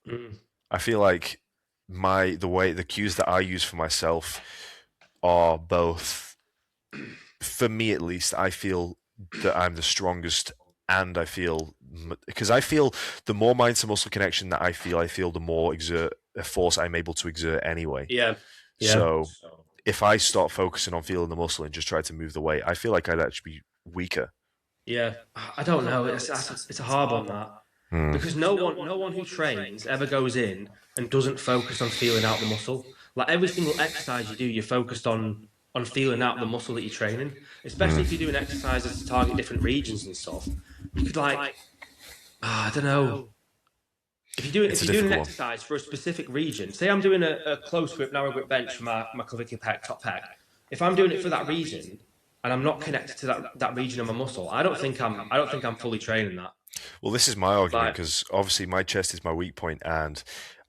Mm. I feel like the cues that I use for myself are both, for me at least, I feel that I'm the strongest, and I feel because I feel the more mind to muscle connection that I feel the more exert force I'm able to exert anyway. Yeah, yeah, So if I start focusing on feeling the muscle and just try to move the weight, I feel like I'd actually be weaker. yeah. I don't know. It's a hard one that Hmm. because no one who trains ever goes in and doesn't focus on feeling out the muscle. Like every single exercise you do, you're focused on feeling out the muscle that you're training. Especially if you're doing exercises to target different regions and stuff. You could I don't know. It's If a you're doing an difficult one. exercise for a specific region, say I'm doing a close grip, narrow grip bench for my clavicular pec, top pec. If I'm doing it for that region and I'm not connected to that region of my muscle, I don't think I'm fully training that. Well, this is my argument Like, because obviously my chest is my weak point, and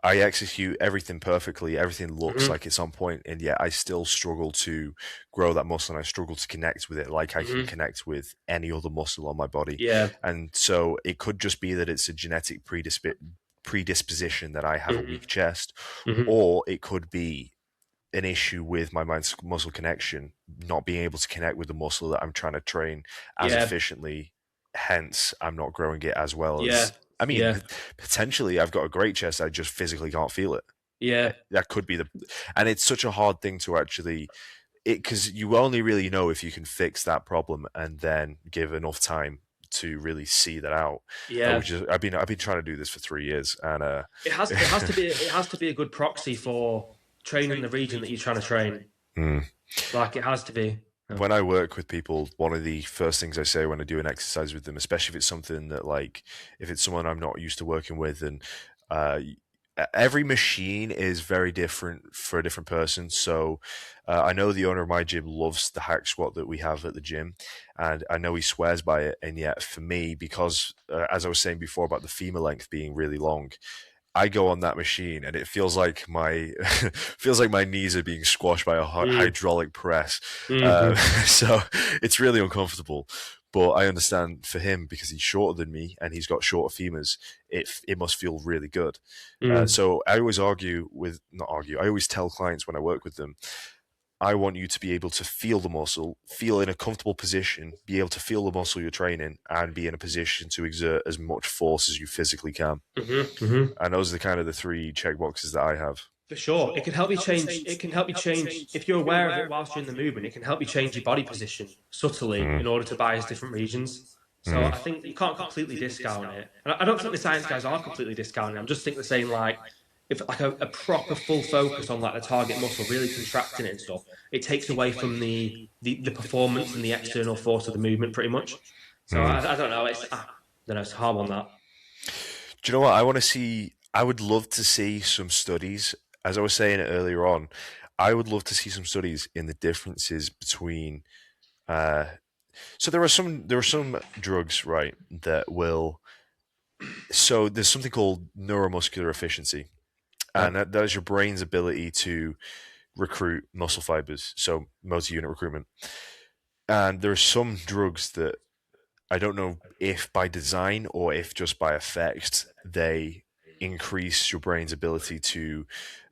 I execute everything perfectly. Everything looks mhm, like it's on point, and yet I still struggle to grow that muscle, and I struggle to connect with it like I can mhm, connect with any other muscle on my body. yeah, And so it could just be that it's a genetic predisposition that I have a mhm, weak chest, mhm, or it could be an issue with my mind muscle connection, not being able to connect with the muscle that I'm trying to train as yeah, efficiently. Hence, I'm not growing it as well yeah, as. I mean, yeah, potentially, I've got a great chest. I just physically can't feel it. yeah, That could be and it's such a hard thing to actually, because you only really know if you can fix that problem and then give enough time to really see that out. yeah. Which is, I've been trying to do this for 3 years, and It has to be a good proxy for training the region that you're trying to train. mm. Like it has to be. When I work with people, one of the first things I say when I do an exercise with them, especially if it's something that, like, if it's someone I'm not used to working with, and uh, every machine is very different for a different person. So I know the owner of my gym loves the hack squat that we have at the gym, and I know he swears by it. And yet, for me, because as I was saying before about the femur length being really long, I go on that machine and it feels like my feels like my knees are being squashed by a Mm. hydraulic press. Mm-hmm. So it's really uncomfortable. But I understand for him because he's shorter than me and he's got shorter femurs. It must feel really good. Mm. So I always argue with not argue. I always tell clients when I work with them, I want you to be able to feel the muscle, feel in a comfortable position, be able to feel the muscle you're training, and be in a position to exert as much force as you physically can. Mm-hmm. Mm-hmm. And those are the kind of the three check boxes that I have. For sure, it can help you change. It can help you change if you're aware of it whilst you're in the movement. It can help you change your body position subtly in Mm, order to bias different regions. So mm, I think you can't completely discount it. And I don't think the science guys are completely discounting it. I'm just think they're saying like if like a proper full focus on like the target muscle, really contracting it and stuff, it takes away from the performance and the external force of the movement pretty much. So mm. I don't know. I don't know. It's hard on that. Do you know what I want to see? I would love to see some studies. As I was saying earlier on, I would love to see some studies in the differences between. Uh, so there are some drugs, right, that will. So there's something called neuromuscular efficiency, Yeah. and that is your brain's ability to recruit muscle fibers, so multi-unit recruitment. And there are some drugs that I don't know if by design or if just by effect they increase your brain's ability to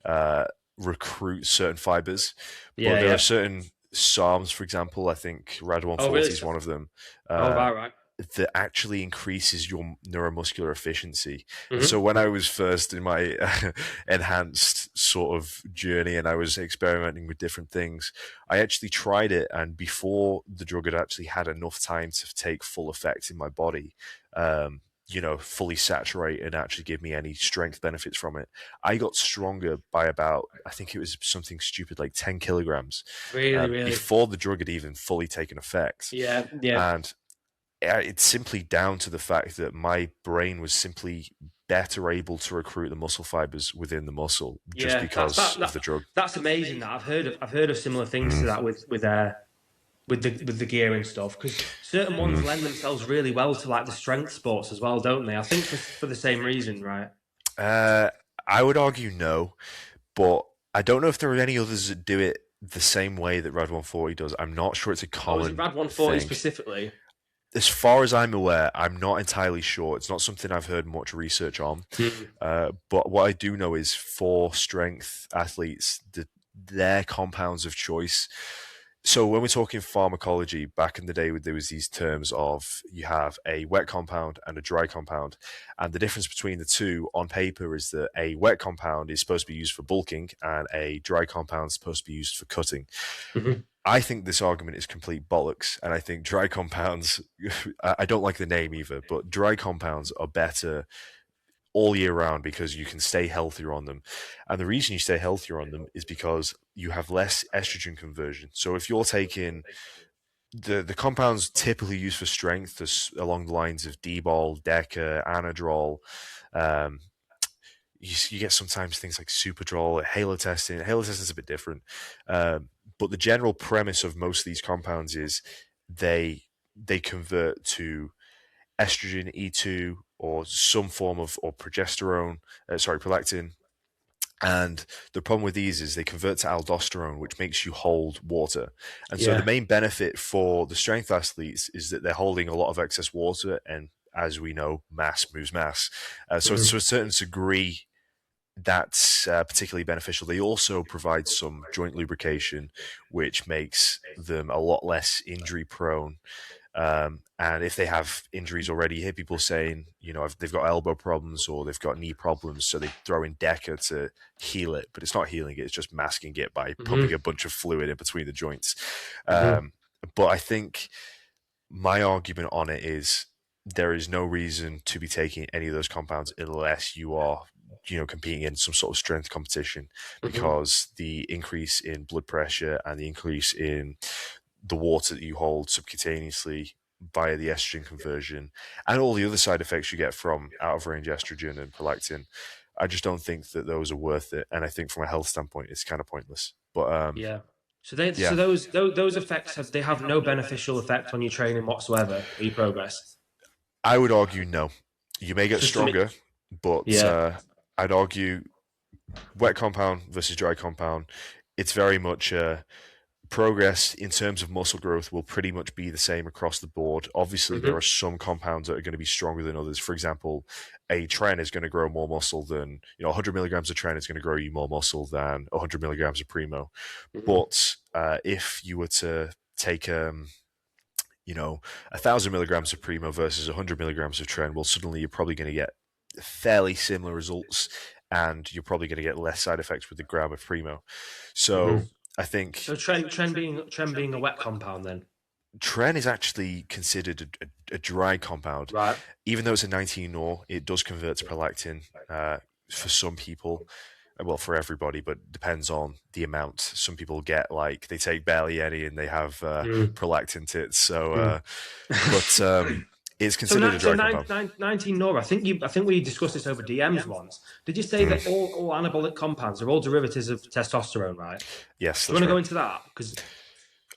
uh, recruit certain fibers. But Yeah. there are Yeah. certain SARMs, for example, I think Rad Oh really? 140 is one of them, Oh uh, right. Right. that actually increases your neuromuscular efficiency. And so when Mm-hmm. I was first in my enhanced sort of journey and I was experimenting with different things, I actually tried it. And before the drug had actually had enough time to take full effect in my body, fully saturate and actually give me any strength benefits from it, I got stronger by about, I think it was something stupid like 10 kilograms Really. Really. before the drug had even fully taken effect. Yeah, yeah, And it's simply down to the fact that my brain was simply better able to recruit the muscle fibers within the muscle just yeah. because of the drug. That's amazing. That I've heard of similar things to Mm, that with the gear and stuff because certain ones mm. lend themselves really well to like the strength sports as well, don't they? I think for the same reason, right? Uh, I would argue no, but I don't know if there are any others that do it the same way that Rad 140 does. I'm not sure it's a Oh, is it common Rad 140 thing. specifically? As far as I'm aware, I'm not entirely sure. It's not something I've heard much research on. Hmm. But what I do know is for strength athletes, their compounds of choice. So when we're talking pharmacology, back in the day, there was these terms of you have a wet compound and a dry compound, and the difference between the two on paper is that a wet compound is supposed to be used for bulking, and a dry compound is supposed to be used for cutting. Hmm. I think this argument is complete bollocks, and I think dry compounds. I don't like the name either, but dry compounds are better all year round because you can stay healthier on them. And the reason you stay healthier on them is because you have less estrogen conversion. So if you're taking the compounds typically used for strength along the lines of D-bol, Deca, Anadrol, um, you get sometimes things like Superdrol, halotestin. Halotestin is a bit different, but the general premise of most of these compounds is they convert to estrogen E2 or some form of or progesterone, prolactin. And the problem with these is they convert to aldosterone, which makes you hold water. And so the Yeah. main benefit for the strength athletes is that they're holding a lot of excess water. And as we know, mass moves mass. So Hmm. to a certain degree, that's particularly beneficial. They also provide some joint lubrication, which makes them a lot less injury prone. And if they have injuries already, you hear people saying, if they've got elbow problems or they've got knee problems, so they throw in Deca to heal it, but it's not healing it; it's just masking it by Hmm. pumping a bunch of fluid in between the joints. Hmm. But I think my argument on it is there is no reason to be taking any of those compounds unless you are competing in some sort of strength competition, Hmm. because the increase in blood pressure and the increase in the water that you hold subcutaneously via the estrogen conversion and all the other side effects you get from out of range estrogen and prolactin, I just don't think that those are worth it. And I think from a health standpoint, it's kind of pointless. But Yeah. So they so yeah, those effects have no beneficial effect on your training whatsoever or your progress. I would argue no. You may get So to me, stronger, but yeah. I'd argue wet compound versus dry compound. It's very much progress in terms of muscle growth will pretty much be the same across the board. Obviously, there are Hmm. some compounds that are going to be stronger than others. For example, a tren is going to grow more muscle than, 100 milligrams of tren is going to grow you more muscle than 100 milligrams of primo. Hmm. But if you were to take 1,000 milligrams of primo versus 100 milligrams of tren, well, suddenly you're probably going to get fairly similar results, and you're probably going to get less side effects with the gram of primo. Hmm. So I think So Tren being a wet compound then, tren is actually considered a dry compound. right? Even though it's a 19-nor, it does convert to prolactin for some people. Well, for everybody, but depends on the amount. Some people get like they take barely any and they have Mm. prolactin tits. So, Mm. but it's So, considered a dry compound. 19 Nor. I think we discussed this over DMs once. Did you say that Mm. all anabolic compounds are all derivatives of testosterone, right? Yes, Do you that's want to go right. into that? Because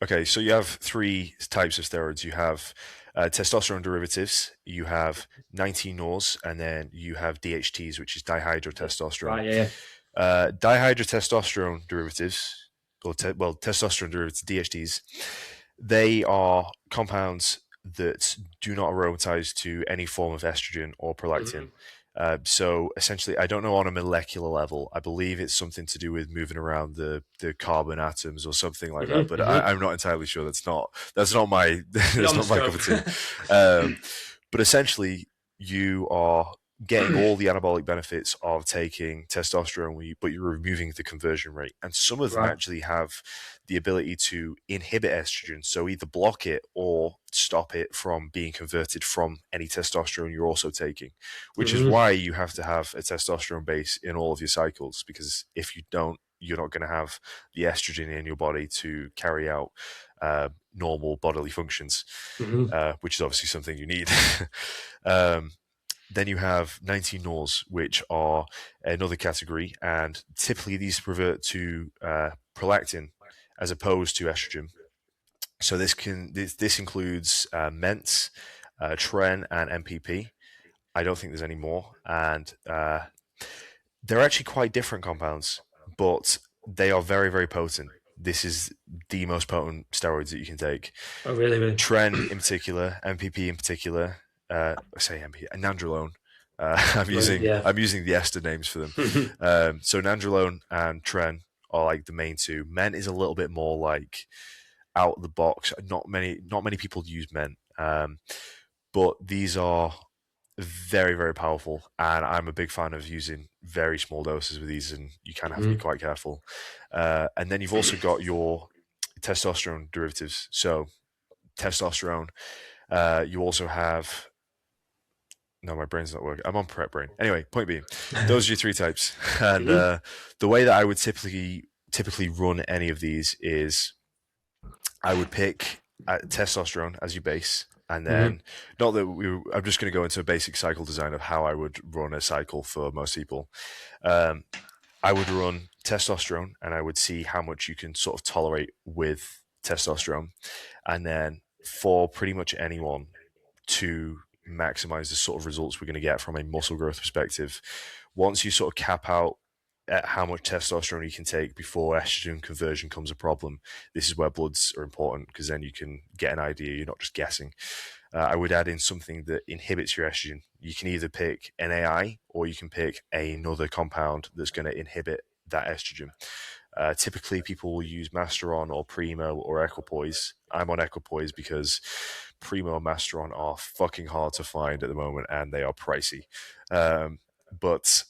Okay, so you have three types of steroids. You have testosterone derivatives, you have 19-nors, and then you have DHTs, which is dihydrotestosterone. right, yeah, Dihydrotestosterone derivatives, testosterone derivatives, DHTs, they are compounds that do not aromatize to any form of estrogen or yeah. prolactin. So essentially, I don't know on a molecular level. I believe it's something to do with moving around the carbon atoms or something like that. But I'm not entirely sure. That's not my that's Beyond the not my cup scope. of tea. Um, but essentially, you are getting all the anabolic benefits of taking testosterone, but you're removing the conversion rate. And some of them Right. actually have the ability to inhibit estrogen, so either block it or stop it from being converted from any testosterone you're also taking, which is Hmm. why you have to have a testosterone base in all of your cycles, because if you don't, you're not going to have the estrogen in your body to carry out normal bodily functions, Hmm. which is obviously something you need. um, then you have 19-nors, which are another category, and typically these revert to prolactin as opposed to estrogen. So this includes MENTs, TREN, and MPP. I don't think there's any more, and they're actually quite different compounds, but they are very, very potent. This is the most potent steroids that you can take. Oh, really, really? Tren in particular, MPP in particular, I say MPP, nandrolone. I'm Right, using yeah. I'm using the ester names for them. So nandrolone and Tren are like the main two. Men is a little bit more like out of the box. Not many people use men, but these are very, very powerful, and I'm a big fan of using very small doses with these, and you kind of have to be Mhm. quite careful. And then you've also got your testosterone derivatives. So testosterone. You also have. No, my brain's not working. I'm on prep brain. Anyway, point being, those are your three types, and Mhm. the way that I would typically run any of these is I would pick testosterone as your base, and Mhm. then not that I'm just going to go into a basic cycle design of how I would run a cycle for most people. Um, I would run testosterone, and I would see how much you can sort of tolerate with testosterone, and then for pretty much anyone to maximize the sort of results we're going to get from a muscle growth perspective, once you sort of cap out at how much testosterone you can take before estrogen conversion becomes a problem, this is where bloods are important, because then you can get an idea. You're not just guessing. I would add in something that inhibits your estrogen. You can either pick NAI or you can pick another compound that's going to inhibit that estrogen. Typically, people will use Masteron or Primo or Equipoise. I'm on Equipoise because Primo and Masteron are fucking hard to find at the moment, and they are pricey. But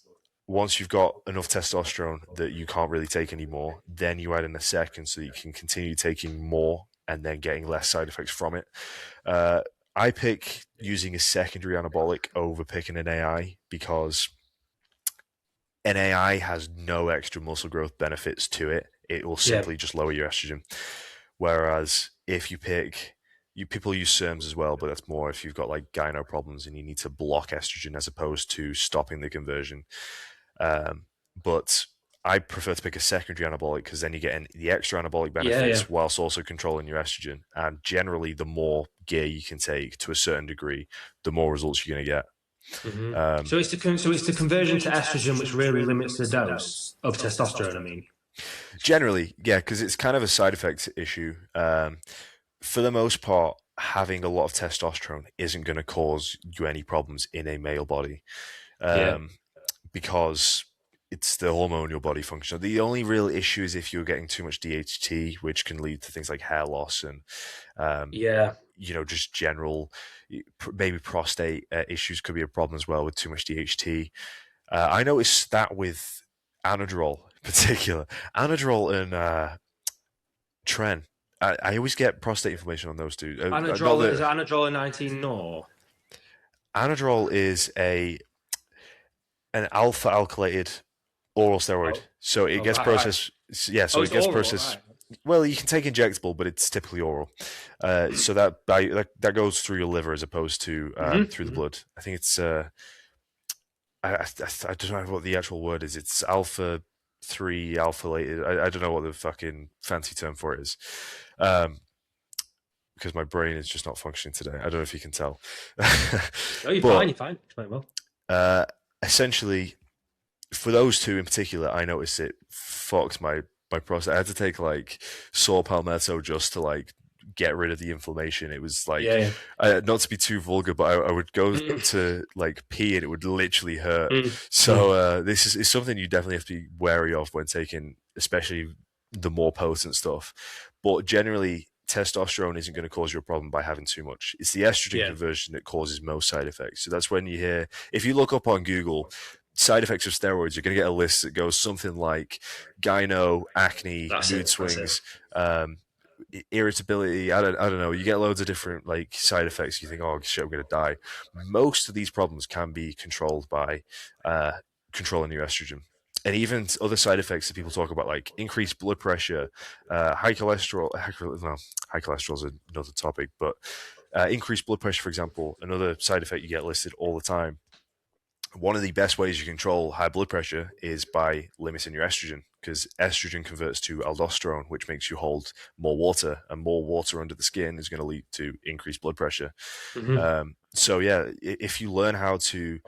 once you've got enough testosterone that you can't really take anymore, then you add in a second so that you can continue taking more and then getting less side effects from it. Uh, I pick using a secondary anabolic over picking an AI because an AI has no extra muscle growth benefits to it. It will Yeah. simply just lower your estrogen. Whereas if people use SERMs as well, but that's more if you've got like gyno problems and you need to block estrogen as opposed to stopping the conversion. But I prefer to pick a secondary anabolic because then you get the extra anabolic Yeah, yeah. benefits whilst also controlling your estrogen. And generally, the more gear you can take to a certain degree, the more results you're going to get. So it's the conversion to estrogen which really limits the dose of testosterone. I mean, Generally, yeah, because it's kind of a side effect issue. For the most part, having a lot of testosterone isn't going to cause you any problems in a male body, yeah, because it's the hormone your body function. The only real issue is if you're getting too much DHT, which can lead to things like hair loss and um, yeah. just general, maybe prostate issues could be a problem as well with too much DHT. I noticed that with Anadrol in particular. Anadrol and Tren. I always get prostate inflammation on those two. Anadrol is Anadrol a 19 nor? Anadrol is an alpha alkylated oral steroid, so it gets processed. Yeah, so it gets processed. Right. Well, you can take injectable, but it's typically oral. So that goes through your liver as opposed to through the blood. I think it's I don't know what the actual word is. It's alpha 3 alpha-lated. I don't know what the fucking fancy term for it is. Because my brain is just not functioning today. I don't know if you can tell. No, you're fine. You're fine. Explain well. Essentially, for those two in particular, I noticed it fucked my prostate. I had to take like saw palmetto just to like get rid of the inflammation. It was like, not to be too vulgar, but I would go to like pee and it would literally hurt. So this is something you definitely have to be wary of when taking, especially the more potent stuff. But generally, testosterone isn't going to cause you a problem by having too much. It's the estrogen conversion that causes most side effects. So that's when you hear, if you look up on Google, side effects of steroids, you're going to get a list that goes something like gyno, acne, mood swings, irritability. I don't know. You get loads of different like side effects. You think, oh shit, I'm going to die. Most of these problems can be controlled by controlling your estrogen. And even other side effects that people talk about, like increased blood pressure, high cholesterol. High cholesterol is another topic, but increased blood pressure, for example, another side effect you get listed all the time. One of the best ways you control high blood pressure is by limiting your estrogen, because estrogen converts to aldosterone, which makes you hold more water, and more water under the skin is going to lead to increased blood pressure. So yeah, if you learn how to,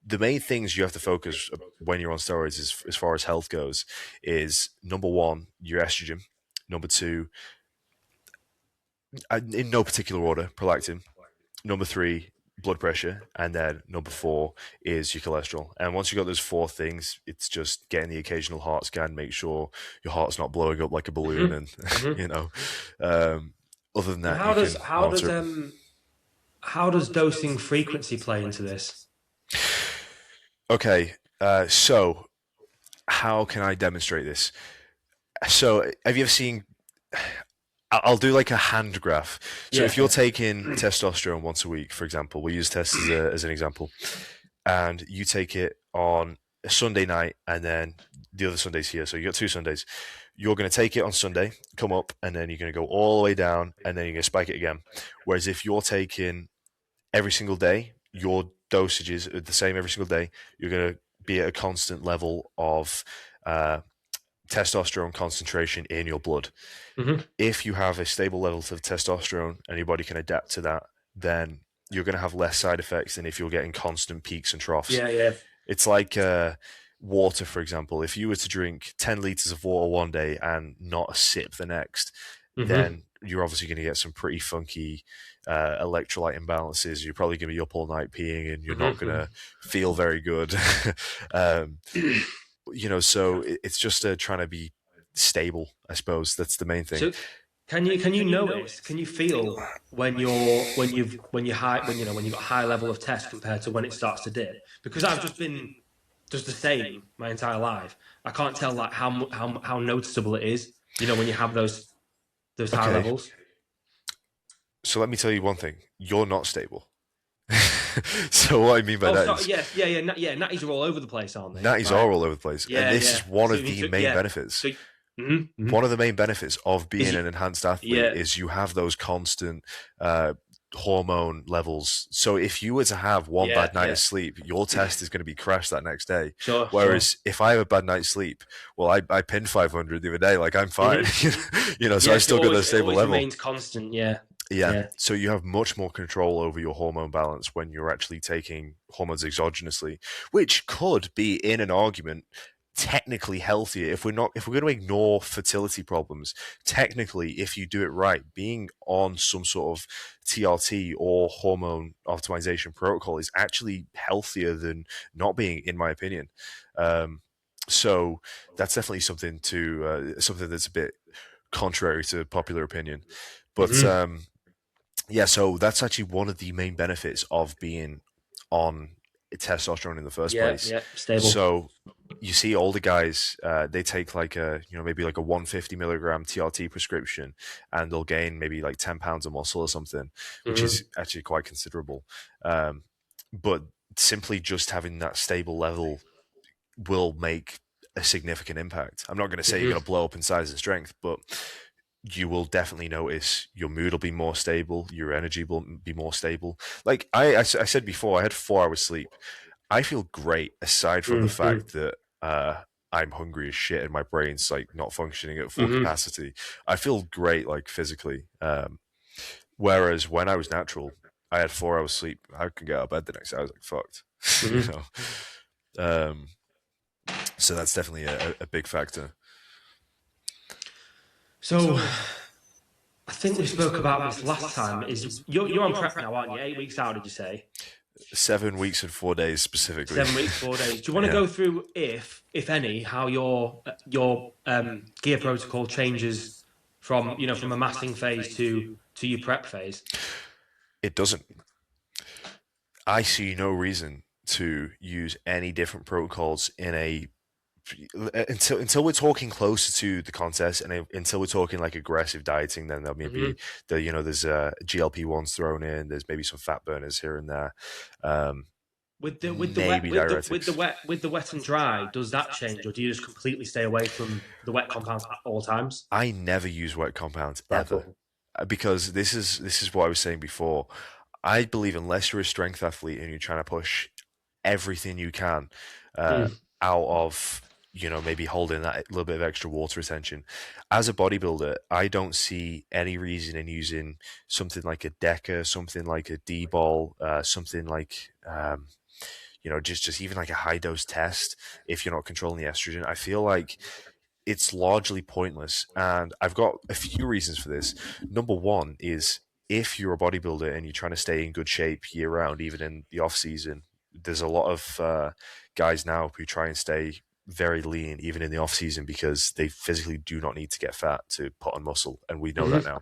the main things you have to focus when you're on steroids as far as health goes is, number one, your estrogen. Number two, in no particular order, prolactin. Number three, blood pressure. And then number four is your cholesterol. And once you've got those four things, it's just getting the occasional heart scan, make sure your heart's not blowing up like a balloon. And, other than that, how does dosing frequency play into this? Okay, so how can I demonstrate this? So have you ever seen, I'll do like a hand graph. So if you're taking testosterone once a week, for example, we'll use test as an example, and you take it on a Sunday night and then the other Sunday's here. So you got 2 Sundays. You're going to take it on Sunday, come up, and then you're going to go all the way down, and then you're going to spike it again. Whereas if you're taking every single day, your dosages are the same every single day. You're going to be at a constant level of testosterone concentration in your blood. If you have a stable level of testosterone and your body can adapt to that, then you're going to have less side effects than if you're getting constant peaks and troughs. It's like water, for example. If you were to drink 10 liters of water one day and not a sip the next, then you're obviously going to get some pretty funky electrolyte imbalances. You're probably going to be up all night peeing, and you're not going to feel very good. So it's just trying to be stable, I suppose. That's the main thing. So can you notice? Can you feel when you've got high level of test compared to when it starts to dip? Because I've just been the same my entire life. I can't tell like how noticeable it is. When you have those high levels. So let me tell you one thing: you're not stable. So what I mean by that is... natties are all over the place, aren't they? Natties are all over the place. And this is one of the main benefits. One of the main benefits of being an enhanced athlete is you have those constant hormone levels. So if you were to have one Yeah, bad night of yeah. sleep, your test is going to be crashed that next day. Sure, sure. Whereas if I have a bad night's sleep, well, I pinned 500 the other day, like I'm fine, Hmm. so I Yes, still got a it stable always level. remains constant. Yeah, Yeah. yeah. So you have much more control over your hormone balance when you're actually taking hormones exogenously, which could be in an argument technically healthier if we're going to ignore fertility problems. Technically, if you do it right, being on some sort of TRT or hormone optimization protocol is actually healthier than not being, in my opinion. Um, so that's definitely something that's a bit contrary to popular opinion. But Hmm. yeah, so that's actually one of the main benefits of being on testosterone in the first Yeah, place. yeah. Stable. So you see older guys, they take like maybe like a 150 milligram TRT prescription, and they'll gain maybe like 10 pounds of muscle or something, which is Hmm. actually quite considerable. Um, but simply just having that stable level will make a significant impact. I'm not going to say you're going to Hmm. blow up in size and strength, but you will definitely notice your mood will be more stable, your energy will be more stable. Like I said before, I had 4 hours sleep. I feel great aside from the Hmm. fact that I'm hungry as shit and my brain's like not functioning at full Hmm. capacity. I feel great like physically. Whereas when I was natural, I had 4 hours sleep. I could get out of bed the next day. I was like fucked, you Hmm. know. Um, so that's definitely a big factor. So I think we spoke about this last time. Is you're on prep now, aren't you? 8 weeks out, did you say? 7 weeks and 4 days specifically. 7 weeks, 4 days. Do you want to Yeah. go through, if any, how your gear protocol changes from from amassing phase to your prep phase? It doesn't. I see no reason to use any different protocols in a until we're talking closer to the contest and until we're talking like aggressive dieting. Then there'll Hmm. maybe there's GLP-1s thrown in. There's maybe some fat burners here and there. Um, Maybe diuretics. With the wet and dry, does that change, or do you just completely stay away from the wet compounds at all times? I never use wet compounds Right, ever cool. because this is what I was saying before. I believe unless you're a strength athlete and you're trying to push everything you can uh, Mm. out of maybe holding that little bit of extra water retention. As a bodybuilder, I don't see any reason in using something like a Deca, something like a D-ball, something like just even like a high dose test if you're not controlling the estrogen. I feel like it's largely pointless. And I've got a few reasons for this. Number one is if you're a bodybuilder and you're trying to stay in good shape year round, even in the off season, there's a lot of guys now who try and stay very lean even in the off season because they physically do not need to get fat to put on muscle, and we know that Hmm.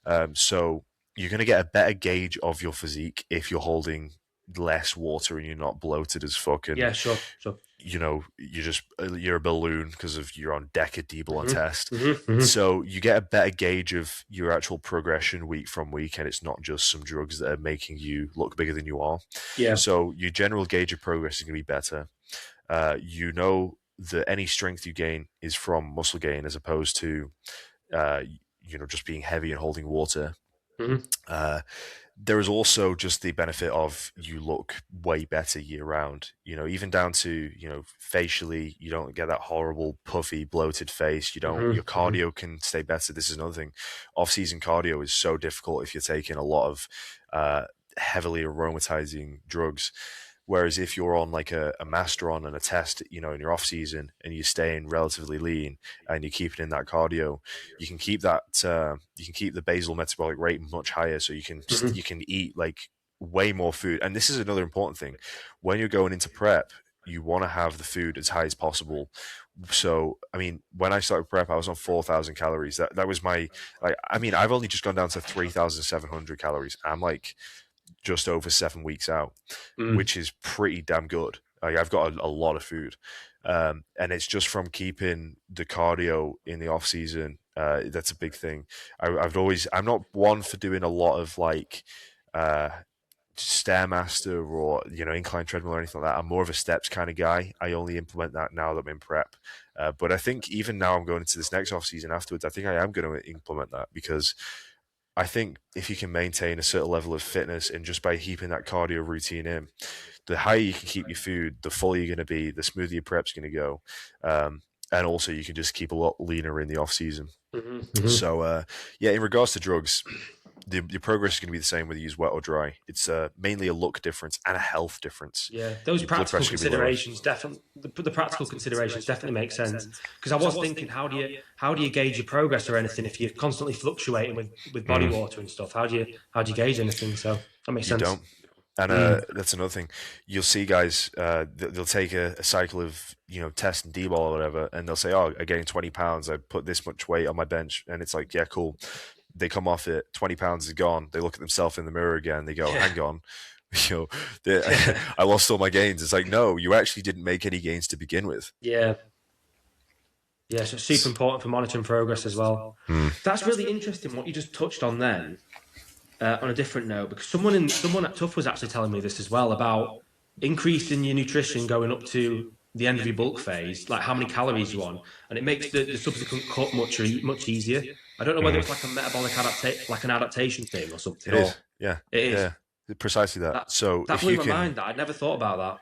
now. So you're going to get a better gauge of your physique if you're holding less water and you're not bloated as fuck and Yeah, sure, sure. you're a balloon because of you're on decadebal on Hmm. test. Hmm. Hmm. So you get a better gauge of your actual progression week from week, and it's not just some drugs that are making you look bigger than you are. Yeah. So your general gauge of progress is going to be better. You know that any strength you gain is from muscle gain as opposed to uh, just being heavy and holding water. Hmm. Uh, there is also just the benefit of you look way better year round. Even down to facially, you don't get that horrible puffy bloated face. You don't. Hmm. Your Hmm. cardio can stay better. This is another thing. Off season cardio is so difficult if you're taking a lot of uh, heavily aromatizing drugs. Whereas if you're on like a master on and a test, in your off season and you're staying relatively lean and you're keeping in that cardio, you can keep the basal metabolic rate much higher, so Hmm. you can eat like way more food. And this is another important thing: when you're going into prep, you want to have the food as high as possible. So, I mean, when I started prep, I was on 4,000 calories. That was my like. I mean, I've only just gone down to 3,700 calories. I'm like just over 7 weeks out, Mm. which is pretty damn good. Like, I've got a lot of food, and it's just from keeping the cardio in the off season. That's a big thing. I'm not one for doing a lot of like uh, stairmaster or incline treadmill or anything like that. I'm more of a steps kind of guy. I only implement that now that I'm in prep. But I think even now I'm going into this next off season afterwards. I think I am going to implement that because I think if you can maintain a certain level of fitness and just by keeping that cardio routine in, the higher you can keep your food, the fuller you're going to be, the smoother your prep's going to go. And also you can just keep a lot leaner in the off season. So yeah, in regards to drugs, your progress is going to be the same whether you use wet or dry. It's mainly a look difference and a health difference. Yeah, those Your blood practical pressure could be lower. considerations definitely the practical considerations definitely make sense. Because I was thinking, how do you gauge your progress or anything if you're constantly fluctuating with body water and stuff? How do you gauge anything? So that makes You sense. don't. And that's another thing. You'll see guys, they'll take a cycle of, test and D-ball or whatever, and they'll say, oh, I gained 20 pounds. I put this much weight on my bench. And it's like, yeah, cool. They come off it, 20 pounds is gone. They look at themselves in the mirror again. They go, hang on. I lost all my gains. It's like, no, you actually didn't make any gains to begin with. Yeah. Yeah, so it's super important for monitoring progress as well. That's really interesting what you just touched on then. On a different note, because someone at Tough was actually telling me this as well about increasing your nutrition going up to the end of your bulk phase, like how many calories you want, and it makes the subsequent cut much easier. I don't know whether it's like a metabolic adaptation thing or something. It is. Yeah. It is. Yeah. Precisely that. So that if blew you my can, mind. That I'd never thought about that.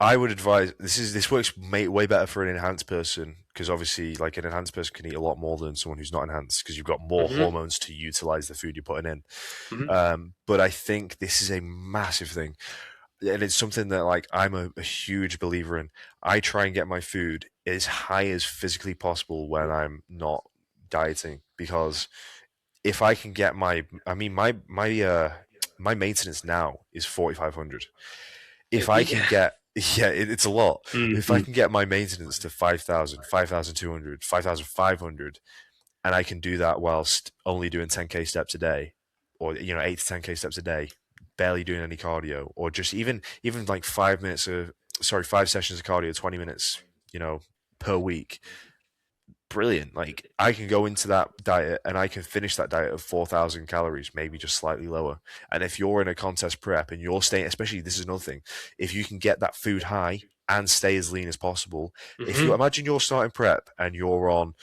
I would advise this works way better for an enhanced person because obviously, like an enhanced person can eat a lot more than someone who's not enhanced because you've got more hormones to utilize the food you're putting in. But I think this is a massive thing, and it's something that like I'm a huge believer in. I try and get my food as high as physically possible when I'm not dieting because if I can get my maintenance now is 4,500. If I can get, it's a lot. If I can get my maintenance to 5,000, 5,200, 5,500, and I can do that whilst only doing 10K steps a day, or 8 to 10K steps a day, barely doing any cardio, or just even like 5 sessions of cardio, 20 minutes, per week. Brilliant. Like I can go into that diet and I can finish that diet of 4,000 calories, maybe just slightly lower. And if you're in a contest prep and you're staying, especially this is another thing, if you can get that food high and stay as lean as possible, if you imagine you're starting prep and you're on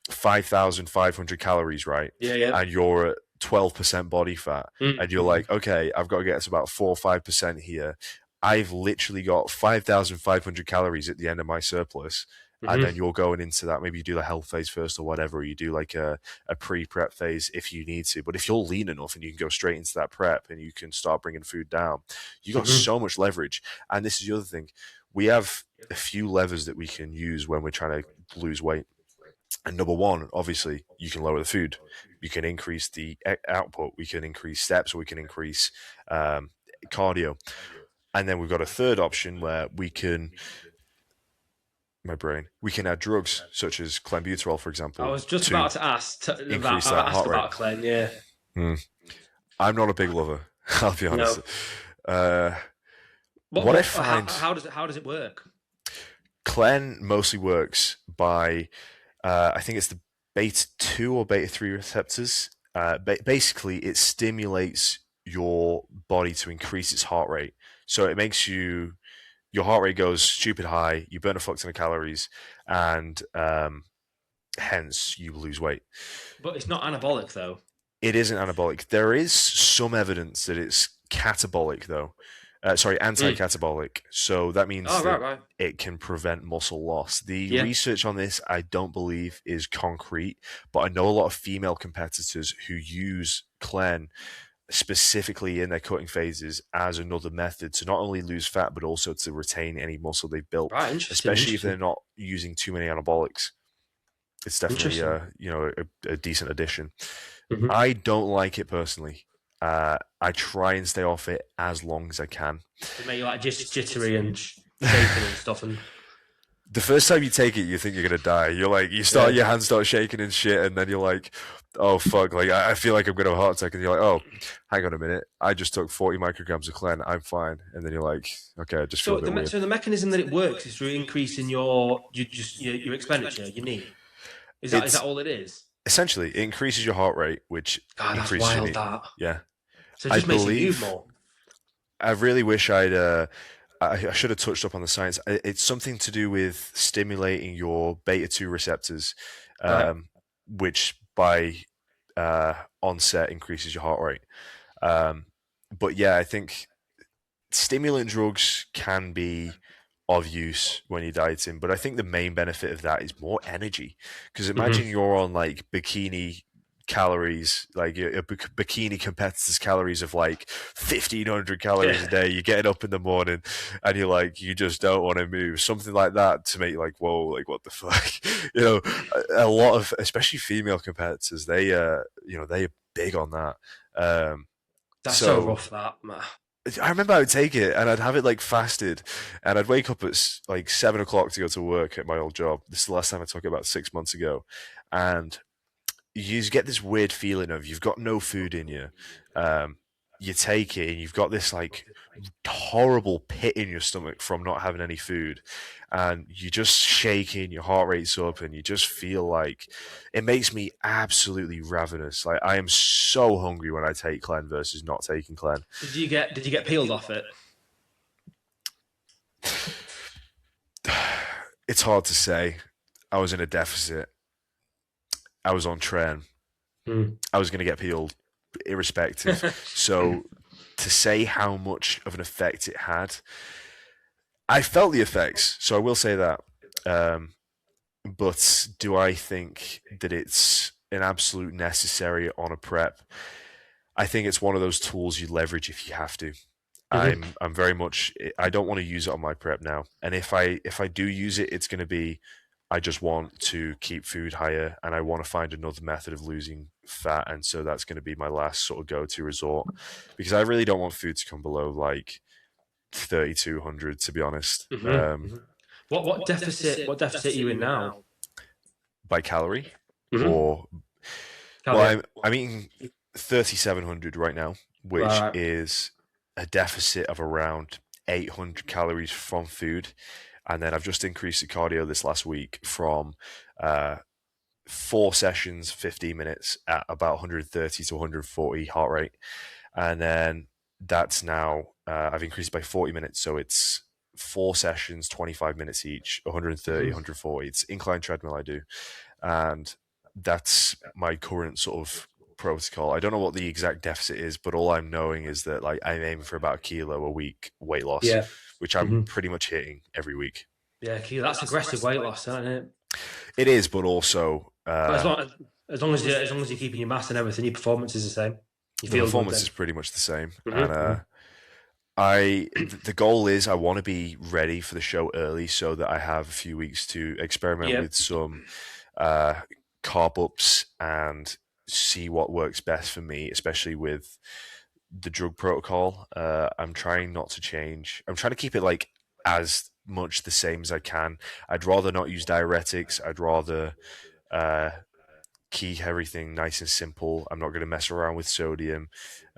5,500 calories, right? Yeah. And you're at 12% body fat and you're like, okay, I've got to get to about 4 or 5% here. I've literally got 5,500 calories at the end of my surplus. And then you're going into that. Maybe you do the health phase first or whatever. Or you do like a pre-prep phase if you need to. But if you're lean enough and you can go straight into that prep and you can start bringing food down, you got so much leverage. And this is the other thing. We have a few levers that we can use when we're trying to lose weight. And number one, obviously, you can lower the food. You can increase the output. We can increase steps or we can increase cardio. And then we've got a third option where we can... we can add drugs such as clenbuterol, for example. I was just about to ask increase that heart rate. about Clen, yeah. I'm not a big lover, I'll be honest. No. What I find, how does it work? Clen mostly works by, I think it's the beta 2 or beta 3 receptors. Basically, it stimulates your body to increase its heart rate, so it makes your heart rate goes stupid high, you burn a fuck ton of calories, and hence you lose weight. But it's not anabolic, though. It isn't anabolic. There is some evidence that it's catabolic, though. Anti-catabolic. So that means it can prevent muscle loss. The research on this, I don't believe, is concrete, but I know a lot of female competitors who use Clen specifically in their cutting phases as another method to not only lose fat but also to retain any muscle they've built, especially if they're not using too many anabolics. It's definitely a decent addition. I don't like it personally. I try and stay off it as long as I can. It make you like just jittery and shaking and stuff. And the first time you take it, you think you're gonna die. You're like, your hands start shaking and shit, and then you're like, oh fuck, like I feel like I'm gonna have a heart attack, and you're like, oh, hang on a minute, I just took 40 micrograms of Clen, I'm fine, and then you're like, okay, I just feel a bit weird. So the mechanism that it works is through increasing your expenditure, your need. Is that all it is? Essentially, it increases your heart rate, which increases your need. Yeah. So it just makes you move more. I really wish I should have touched up on the science. It's something to do with stimulating your beta 2 receptors, which by onset increases your heart rate. Um, but yeah, I think stimulant drugs can be of use when you're dieting, but I think the main benefit of that is more energy. Because imagine Hmm. you're on like bikini calories, like a bikini competitor's calories of like 1,500 calories a Yeah, day. You're getting up in the morning and you're like, you just don't want to move. Something like that to make you like, whoa, like what the fuck? You know, a lot of, especially female competitors, they're big on that. Um, that's so so rough. That man. I remember I would take it and I'd have it like fasted, and I'd wake up at like 7 o'clock to go to work at my old job. This is the last time I took it, about 6 months ago, and you just get this weird feeling of you've got no food in you. Um, you take it and you've got this like horrible pit in your stomach from not having any food, and you're just shaking, your heart rate's up, and you just feel like it makes me absolutely ravenous. Like I am so hungry when I take Clen versus not taking Clen. Did you get peeled off it? It's hard to say. I was in a deficit. I was on tren. Mm. I was going to get peeled, irrespective. So to say how much of an effect it had, I felt the effects. So I will say that. Um, but do I think that it's an absolute necessary on a prep? I think it's one of those tools you leverage if you have to. Hmm. I'm very much, I don't want to use it on my prep now. And if I do use it, it's going to be, I just want to keep food higher and I want to find another method of losing fat, and so that's going to be my last sort of go-to resort, because I really don't want food to come below like 3,200, to be honest. Hmm. Hmm. What deficit are you in now? By calorie, Hmm. or well, Caveat. I'm eating 3,700 right now, which Right. is a deficit of around 800 calories from food. And then I've just increased the cardio this last week from uh, 4 sessions, 15 minutes at about 130 to 140 heart rate. And then that's now, I've increased by 40 minutes. So it's 4 sessions, 25 minutes each, 130, Hmm. 140. It's incline treadmill I do. And that's my current sort of protocol. I don't know what the exact deficit is, but all I'm knowing is that like I'm aiming for about a kilo a week weight loss, Yeah. which I'm Hmm. pretty much hitting every week. Yeah, that's aggressive weight loss, isn't it? It is, but also But as long as you're keeping your mass and everything, your performance is the same. You the feel good performance is then. pretty much the same. And Hmm. the goal is I want to be ready for the show early so that I have a few weeks to experiment Yeah. with some uh, carb ups and see what works best for me, especially with the drug protocol. I'm trying not to change. I'm trying to keep it like as much the same as I can. I'd rather not use diuretics. I'd rather uh, keep everything nice and simple. I'm not going to mess around with sodium.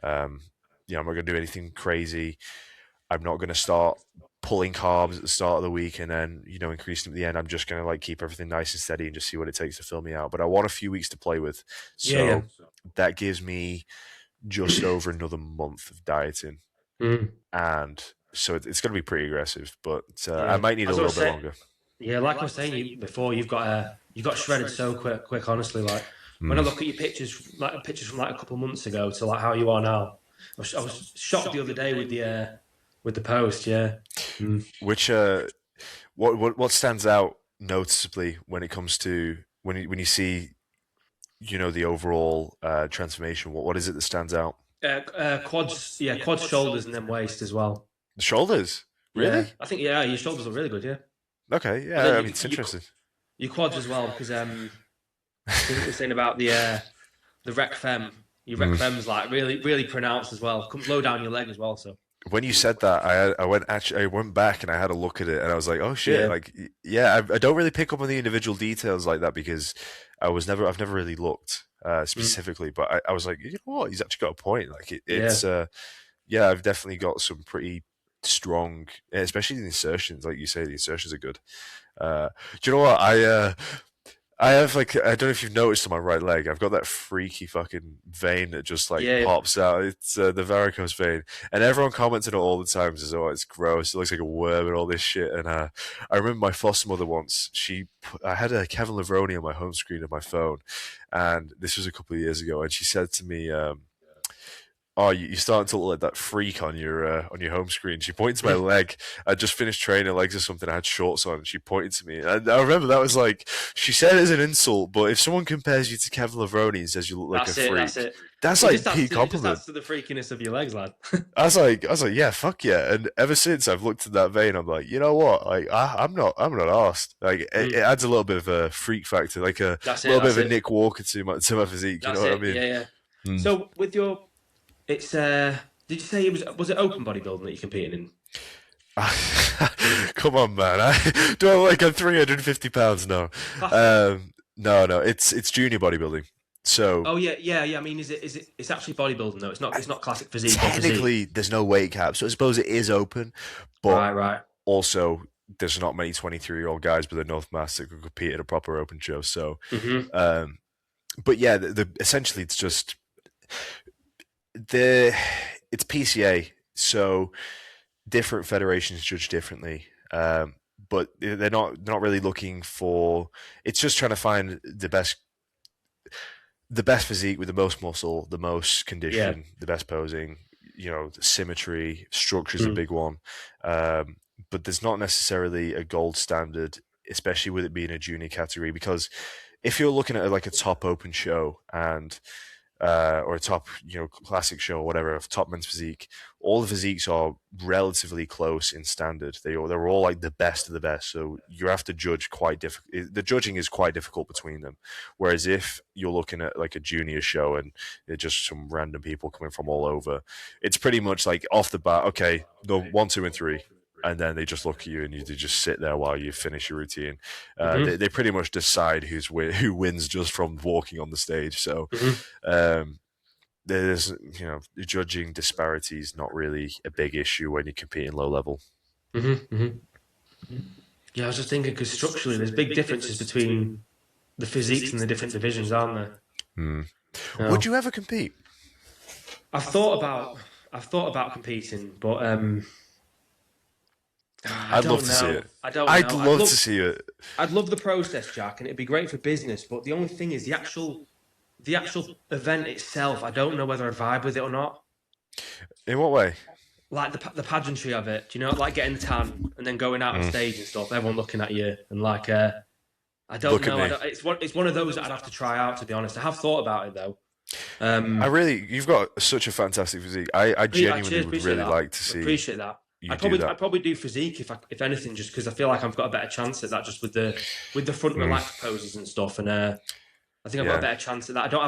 Um, I'm not going to do anything crazy. I'm not going to start pulling carbs at the start of the week and then increasing at the end. I'm just going to like keep everything nice and steady and just see what it takes to fill me out. But I want a few weeks to play with, Yeah, yeah. so that gives me just over another month of dieting, Mm. and so it's going to be pretty aggressive. But I Yeah. might need a As I little was bit saying, longer. yeah, like I was saying before, you got shredded so quick. Honestly, like when I Mm. look at your pictures from like a couple of months ago to like how you are now, I was shocked the other day with the post. Yeah. Mm. Which what stands out noticeably when it comes to when you see the overall transformation? What is it that stands out? Quads, yeah, quads, shoulders, and then waist as well. The shoulders, Yeah, really? I think yeah, your shoulders are really good. Yeah, Okay, but then yeah. I mean, it's you interesting. your quads as well because I think we were saying about the rec fem. Your rec Mm. fem's like really really pronounced as well. Comes low down your leg as well. So When you said that, I went back and I had a look at it, and I was like, oh shit, yeah. like yeah, I don't really pick up on the individual details like that because I've never really looked Mm. specifically, but I was like, you know what, he's actually got a point. Like Yeah. it's yeah, I've definitely got some pretty strong, especially the insertions, like you say, the insertions are good. Do you know what I have like I don't know if you've noticed on my right leg, I've got that freaky fucking vein that just like Yeah, pops out. It's the varicose vein, and everyone commented on it all the time. Says, "Oh, it's gross. It looks like a worm and all this shit." And I remember my foster mother once. I had a Kevin Levrone on my home screen of my phone, and this was a couple of years ago. And she said to me, "Oh, you're starting to look like that freak on your home screen." She pointed to my leg. I just finished training legs or something. I had shorts on, and she pointed to me. And I remember that was like she said it as an insult, but if someone compares you to Kevin Levrone and says you look like a that's it. That's freak, it. that's like peak It just compliment. adds to the freakiness of your legs, lad. I was like, yeah, fuck yeah. And ever since I've looked at that vein, I'm like, you know what? Like, I'm not arsed. Like, it Mm. adds a little bit of a freak factor, like a That's it. little bit That's of a it. Nick Walker to my physique. You know That's what I it. mean? Yeah, yeah. Mm. So with your, it's did you say was it open bodybuilding that you're competing in? Come on, man. Do I look like I'm 350 pounds? No. Classic. No. It's junior bodybuilding. So Oh yeah, yeah, yeah. I mean, it's actually bodybuilding though. It's not classic physique or physique. technically, there's no weight cap. So I suppose it is open, but Right, right. also there's not many 23-year-old guys with enough mass that could compete at a proper open show. So, Mhm. um, but yeah, essentially it's just the it's PCA. So different federations judge differently. But they're not really looking for. It's just trying to find the best physique with the most muscle, the most Yeah. condition, the best posing. You know, symmetry, structure is a Mm. big one. But there's not necessarily a gold standard, especially with it being a junior category, because if you're looking at like a top open show and or a top, classic show or whatever, of top men's physique, all the physiques are relatively close in standard. They're all like the best of the best. So you have to judge quite difficult. The judging is quite difficult between them. Whereas if you're looking at like a junior show and they're just some random people coming from all over, it's pretty much like off the bat, okay, no, 1, 2, and 3. And then they just look at you and they just sit there while you finish your routine. Mhm. They pretty much decide who wins just from walking on the stage. So Mhm. um, there's the judging disparity is not really a big issue when you're competing low level. Mhm. Mhm. Yeah, I was just thinking because structurally, there's big differences between the physiques in the different divisions, aren't there? Hmm. Would No. you ever compete? I've thought about I've thought about competing, but I I'd love don't to see know. it. I don't I'd know. love to see it. I'd love the process, Jack, and it'd be great for business. But the only thing is the actual event itself. I don't know whether I vibe with it or not. In what way? Like the pageantry of it. Do you know, like getting the tan and then going out on Mm. stage and stuff. Everyone looking at you and like I don't Look at know. I me. don't, it's one of those that I'd have to try out. To be honest, I have thought about it though. You've got such a fantastic physique. I genuinely Cheers, would appreciate really that. like to see Appreciate that. you do that. I'd probably do physique if anything, just because I feel like I've got a better chance at that, just with the front Mm. relaxed poses and stuff. And I think I've got a Yeah. better chance at that. I don't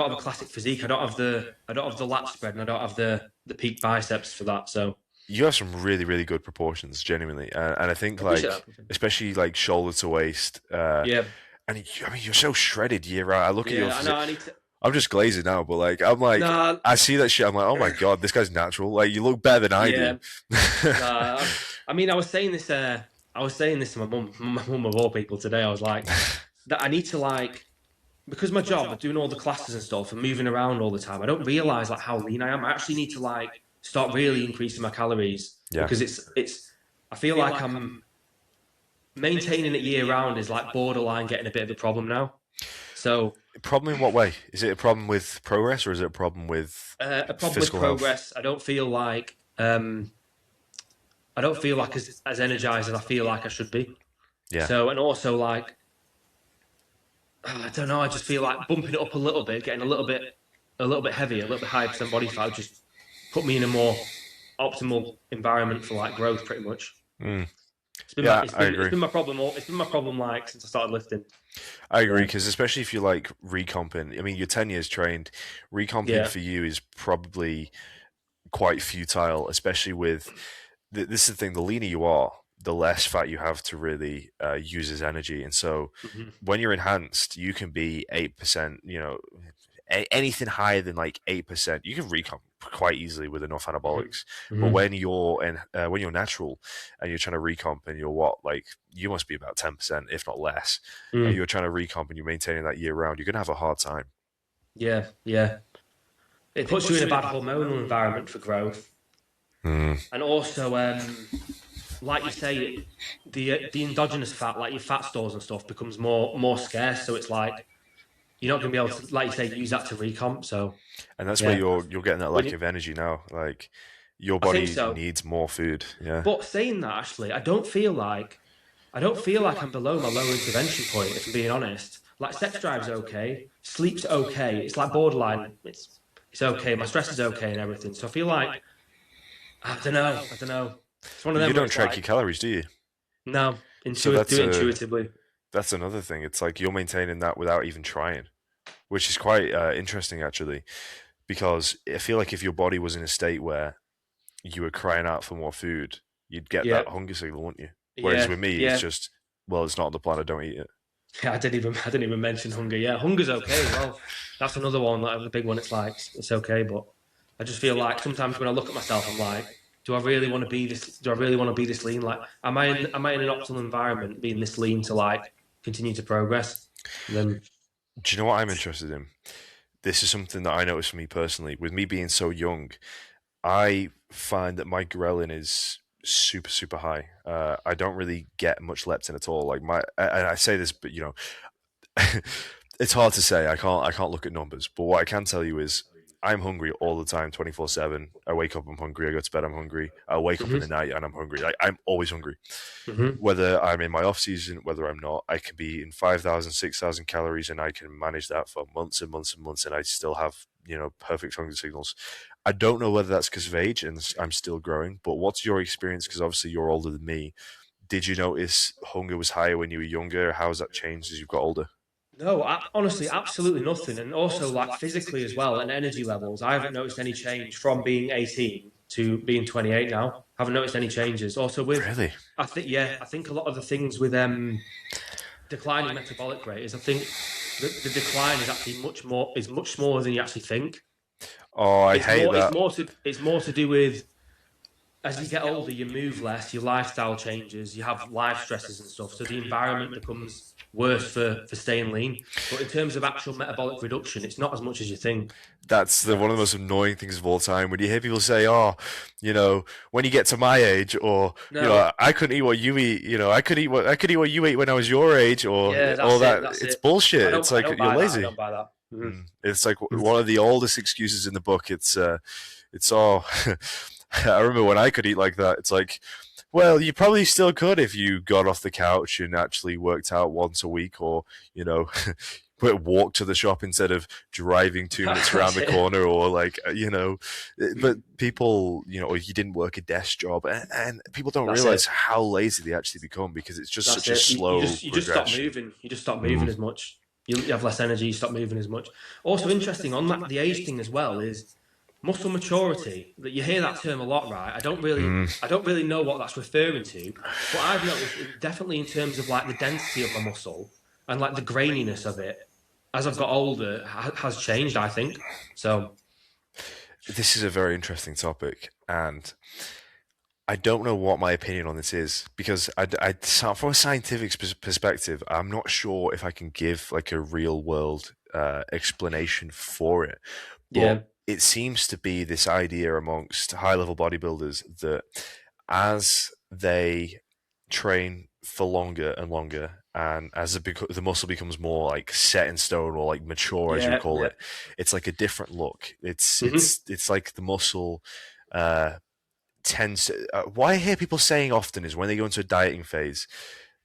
have a classic physique. I don't have the lat spread, and I don't have the peak biceps for that. So You have some really, really good proportions, genuinely, and I think I appreciate like, that. especially like shoulder to waist, Yeah, and I mean, you're so shredded year round. I look at your yeah. I know. physique. I need to. I'm just glazing now, but like, Nah, I see that shit. I'm like, oh my god, this guy's natural. Like, you look better than I do. yeah. Nah. I mean, I was saying this. I was saying this to my mum of all people today. I was like, that I need to like because my job, doing all the classes and stuff and moving around all the time. I don't realize like how lean I am. I actually need to like start really increasing my calories Yeah. because it's. I feel like I'm maintaining it year round is like borderline getting a bit of a problem now. So Problem in what way? Is it a problem with progress or is it a problem with a problem with physical health? progress. I don't feel like as energized as I feel like I should be. Yeah. So and also like I don't know. I just feel like bumping it up a little bit, getting a little bit heavier, a little bit higher percent body fat, just put me in a more optimal environment for like growth, pretty much. Mm. Yeah, I It's agree. been my problem. It's been my problem like since I started lifting. I agree So, because especially if you like recomping. I mean, you're 10 years trained. Recomping yeah. for you is probably quite futile, especially with this is the thing: the leaner you are, the less fat you have to really use as energy. And so Mhm. when you're enhanced, you can be 8%, anything higher than like 8%, you can recomp quite easily with enough Mhm. anabolics. But Mhm. when you're natural and you're trying to recomp and you're what, like you must be about 10%, if not less, and Mm. you're trying to recomp and you're maintaining that year round, you're gonna have a hard time. Yeah, yeah. It puts you in a bad hormonal environment for growth, Mm. and also, like you say, the endogenous fat, like your fat stores and stuff, becomes more scarce. So it's like you're not going to be able to, like you say, use that to recomp. So And that's where yeah, you're getting that when lack you, of energy now. Like your I think body so. needs more food. Yeah. But saying that, actually, I don't feel like I'm below my lower intervention point. If I'm being honest, like sex drive's okay, sleep's okay. It's like borderline. It's okay. My stress is okay and everything. So I feel like I don't know. I don't know. It's one of But you them where don't it's track your like calories, do you? no, So do it intuitively. that's another thing. It's like you're maintaining that without even trying, which is quite interesting actually. Because I feel like if your body was in a state where you were crying out for more food, you'd get Yeah, that hunger signal, wouldn't you? Whereas yeah, with me, it's yeah. just, well, it's not on the plan. I don't eat it. Yeah, I didn't even mention hunger. Yeah, hunger's okay as well. That's another one, like the big one. It's like it's okay, but I just feel like sometimes when I look at myself, I'm like, do I really want to be this? Do I really want to be this lean? Like, am I in an optimal environment, being this lean to like continue to progress? And then Do you know what I'm interested in? This is something that I noticed for me personally. With me being so young, I find that my ghrelin is super super high. I don't really get much leptin at all. Like and I say this, but it's hard to say. I can't look at numbers, but what I can tell you is I'm hungry all the time, 24/7. I wake up, I'm hungry. I go to bed, I'm hungry. I wake up in hmm the night and I'm hungry. I'm always hungry. hmm Whether I'm in my off season, whether I'm not, I can be in 5,000, 6,000 calories, and I can manage that for months and months and months, and I still have perfect hunger signals. I don't know whether that's because of age and I'm still growing, but what's your experience? Because obviously you're older than me. Did you notice hunger was higher when you were younger? How has that changed as you've got older? no, honestly, absolutely nothing. And also, like physically as well, and energy levels, I haven't noticed any change from being 18 to being 28 now. Haven't noticed any changes. Also, Really? I think a lot of the things with declining metabolic rate is I think the decline is actually much smaller than you actually think. Oh, I It's hate more it's that. more to it's more to do with as you get older, you move less, your lifestyle changes, you have life stresses and stuff. So the environment becomes worse for staying lean. But in terms of actual metabolic reduction, it's not as much as you think. That's one of the most annoying things of all time when you hear people say, "Oh, when you get to my age," or No, "I couldn't eat what you eat," I could eat what you ate when I was your age," or yeah, all that's it. that. That's It's it. bullshit. It's I like don't you're buy that. I lazy. don't buy that. It's like one of the oldest excuses in the book. It's all. I remember when I could eat like that. It's like, well, you probably still could if you got off the couch and actually worked out once a week, or you know, walk to the shop instead of driving 2 minutes around That's the it. corner, or like But people, or you didn't work a desk job, and people don't That's realize it. how lazy they actually become because it's just That's such a it. You slow just you just stop progression. moving. You just stop moving Mm. as much. You have less energy. You stop moving as much. Also interesting on that the age thing as well is muscle maturity. That you hear that term a lot, right? Mm. I don't really know what that's referring to, but I've noticed definitely in terms of like the density of my muscle and like the graininess of it as I've got older has changed. I think so. This is a very interesting topic, and I don't know what my opinion on this is because from a scientific perspective, I'm not sure if I can give like a real world explanation for it. But Yeah, it seems to be this idea amongst high level bodybuilders that as they train for longer and longer, and as the muscle becomes more like set in stone or like mature, as you would yeah, call yeah. it, it's like a different look. It's hmm it's it's like the muscle. Uh, Tends to, what I hear people saying often is when they go into a dieting phase,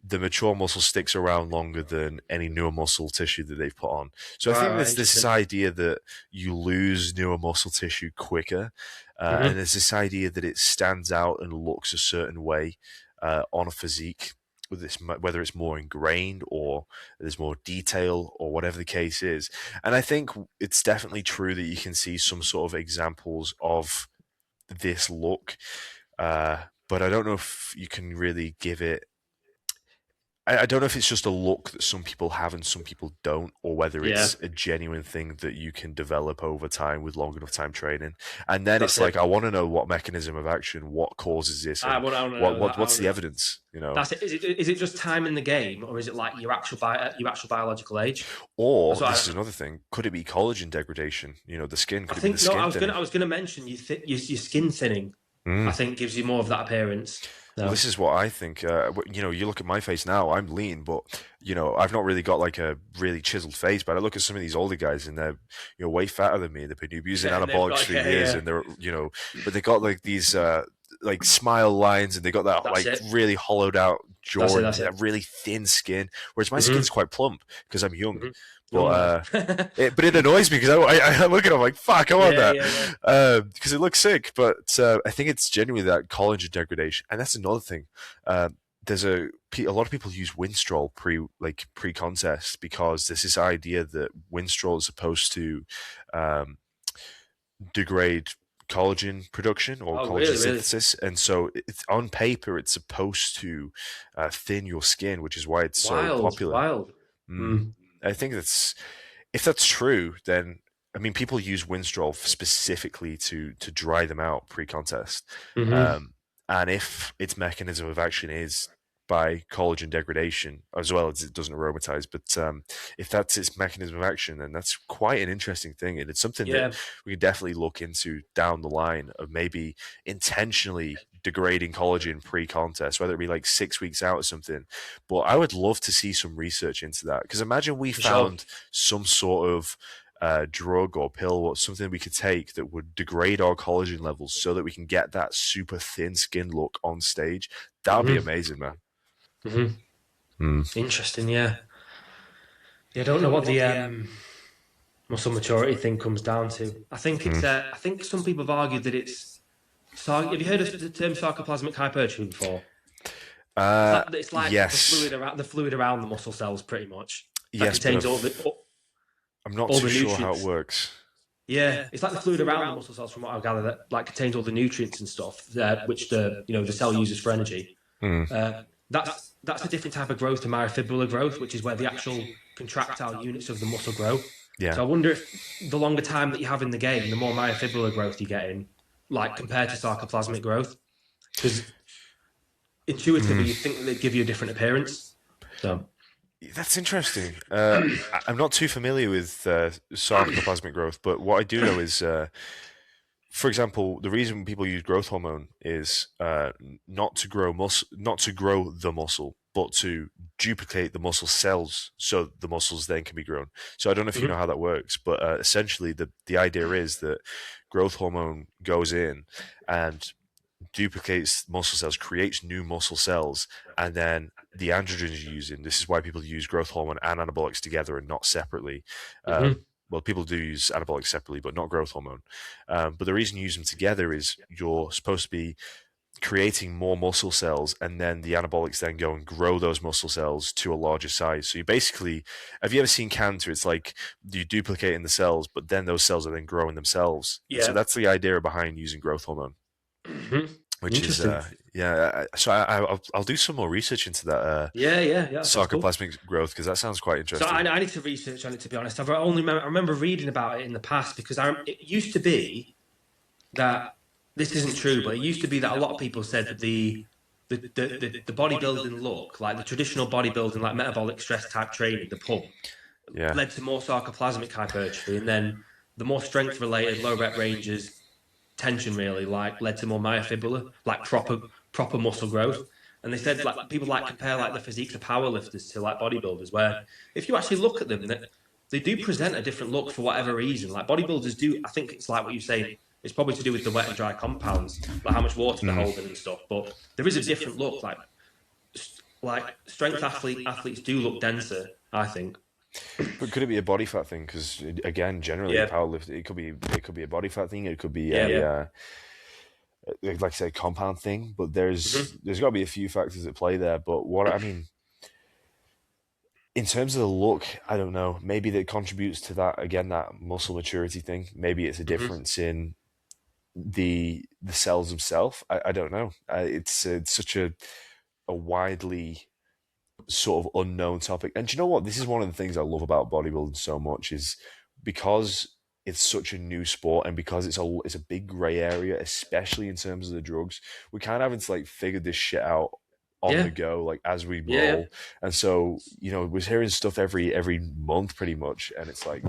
the mature muscle sticks around longer than any newer muscle tissue that they've put on. So I Right, think right. there's this Interesting. idea that you lose newer muscle tissue quicker, and hmm there's this idea that it stands out and looks a certain way on a physique. With this, whether it's more ingrained or there's more detail or whatever the case is, and I think it's definitely true that you can see some sort of examples of this look, but I don't know if you can really give it. I don't know if it's just a look that some people have and some people don't, or whether Yeah, it's a genuine thing that you can develop over time with long enough time training. And then that's it's like, it. I want to know what mechanism of action, what causes this, and I want to know that. what's the evidence, you know? That's it. Is it just time in the game, or is it like your actual biological age? That's Or what this is another thing: could it be collagen degradation? You know, the skin. I Could it be the think. No, skin thinning? I was gonna mention your skin thinning. I Mm. think gives you more of that appearance. Well, No. this is what I think. You know, you look at my face now, I'm lean, but, you know, I've not really got like a really chiseled face. But I look at some of these older guys and they're, you know, way fatter than me. They've been using Yeah, and they've anabolics got for years yeah. and they're, you know, but they got like these, like smile lines and they got that That's like it. really hollowed out That's jaw it. and That's that it. really thin skin. Whereas my Hmm. skin's quite plump because I'm young. Hmm. But Young lad. but it annoys me because I look at it, I'm like, fuck, I want Yeah, that, yeah, yeah. because it looks sick. But I think it's genuinely that collagen degradation, and that's another thing. Uh, there's a lot of people use Winstrol pre contest because there's this idea that Winstrol is supposed to um, degrade collagen production or Oh, collagen really, really? synthesis, and so it's on paper it's supposed to thin your skin, which is why it's so Wild, popular. wild. Mm. Mm. I think that's if that's true, then I mean people use Winstrol specifically to dry them out pre-contest, Hmm. um, and if its mechanism of action is by collagen degradation as well as it doesn't aromatize, but if that's its mechanism of action, then that's quite an interesting thing, and it's something that Yeah, we can definitely look into down the line of maybe intentionally degrading collagen pre-contest, whether it be like 6 weeks out or something. But I would love to see some research into that because imagine we for sure. found some sort of drug or pill or something we could take that would degrade our collagen levels so that we can get that super thin skin look on stage. That would be Hmm. amazing, man. Hmm. Mm. Interesting. Yeah. Yeah. I don't know what the muscle maturity thing comes down to. I think it's. Mm. I think some people have argued that it's. Have you heard of the term sarcoplasmic hypertrophy before? It's like Yes, the fluid around the muscle cells, pretty much, that yes, but contains I'm not all too the sure how it nutrients. works. Yeah, it's like the fluid around the muscle cells, from what I've gathered, that like contains all the nutrients and stuff, which the cell uses for energy. Mm. Uh, that's a different type of growth to myofibrillar growth, which is where the actual contractile units of the muscle grow. Yeah. So I wonder if the longer time that you have in the game, the more myofibrillar growth you get in, like compared to sarcoplasmic growth, because intuitively Mm. you'd think that they'd give you a different appearance. So. That's interesting. I'm not too familiar with sarcoplasmic growth, but what I do know is, for example, the reason people use growth hormone is not to grow muscle, not to grow the muscle, but to duplicate the muscle cells so the muscles then can be grown. So I don't know if you know Mhm. how that works, but essentially the idea is that growth hormone goes in and duplicates muscle cells, creates new muscle cells, and then the androgens you're using. This is why people use growth hormone and anabolics together and not separately. Mhm. Well, people do use anabolics separately, but not growth hormone. But the reason you use them together is you're supposed to be creating more muscle cells, and then the anabolics then go and grow those muscle cells to a larger size. So you basically, have you ever seen cancer? It's like you duplicate in the cells, but then those cells are then growing themselves. And so Yeah. that's the idea behind using growth hormone, Mhm. which is Interesting. yeah. So I'll do some more research into that Yeah, yeah, yeah. That sounds cool. sarcoplasmic growth because that sounds quite So interesting. I need to research on it, to be honest. I remember reading about it in the past, because it used to be that this isn't true, but it used to be that a lot of people said that the bodybuilding look, like the traditional bodybuilding, like metabolic stress type training, the pump, Yeah. led to more sarcoplasmic hypertrophy, and then the more strength related low rep ranges tension, really, like led to more myofibrillar, like proper muscle growth. And they said like people like compare like the physiques of powerlifters to like bodybuilders, where if you actually look at them, they do present a different look for whatever reason. Like bodybuilders do, I think it's like what you're saying. It's probably to do with the wet and dry compounds, like how much water they're Mm. holding and stuff. But there is a different look. Like strength athletes do look denser, I think. But could it be a body fat thing? Because again, generally, Yeah, powerlifting it could be a body fat thing. It could be yeah, yeah. like I say, compound thing. But Hmm. there's got to be a few factors at play there. But what I mean, in terms of the look, I don't know. Maybe that contributes to that again, that muscle maturity thing. Maybe it's a Hmm. difference in the cells themselves. I don't know. It's such a widely sort of unknown topic. And do you know what? This is one of the things I love about bodybuilding so much is because it's such a new sport and because it's a big gray area, especially in terms of the drugs. We're kind of having to like figure this shit out on Yeah, the go, like as we yeah. roll. And so, we're hearing stuff every month pretty much, and it's like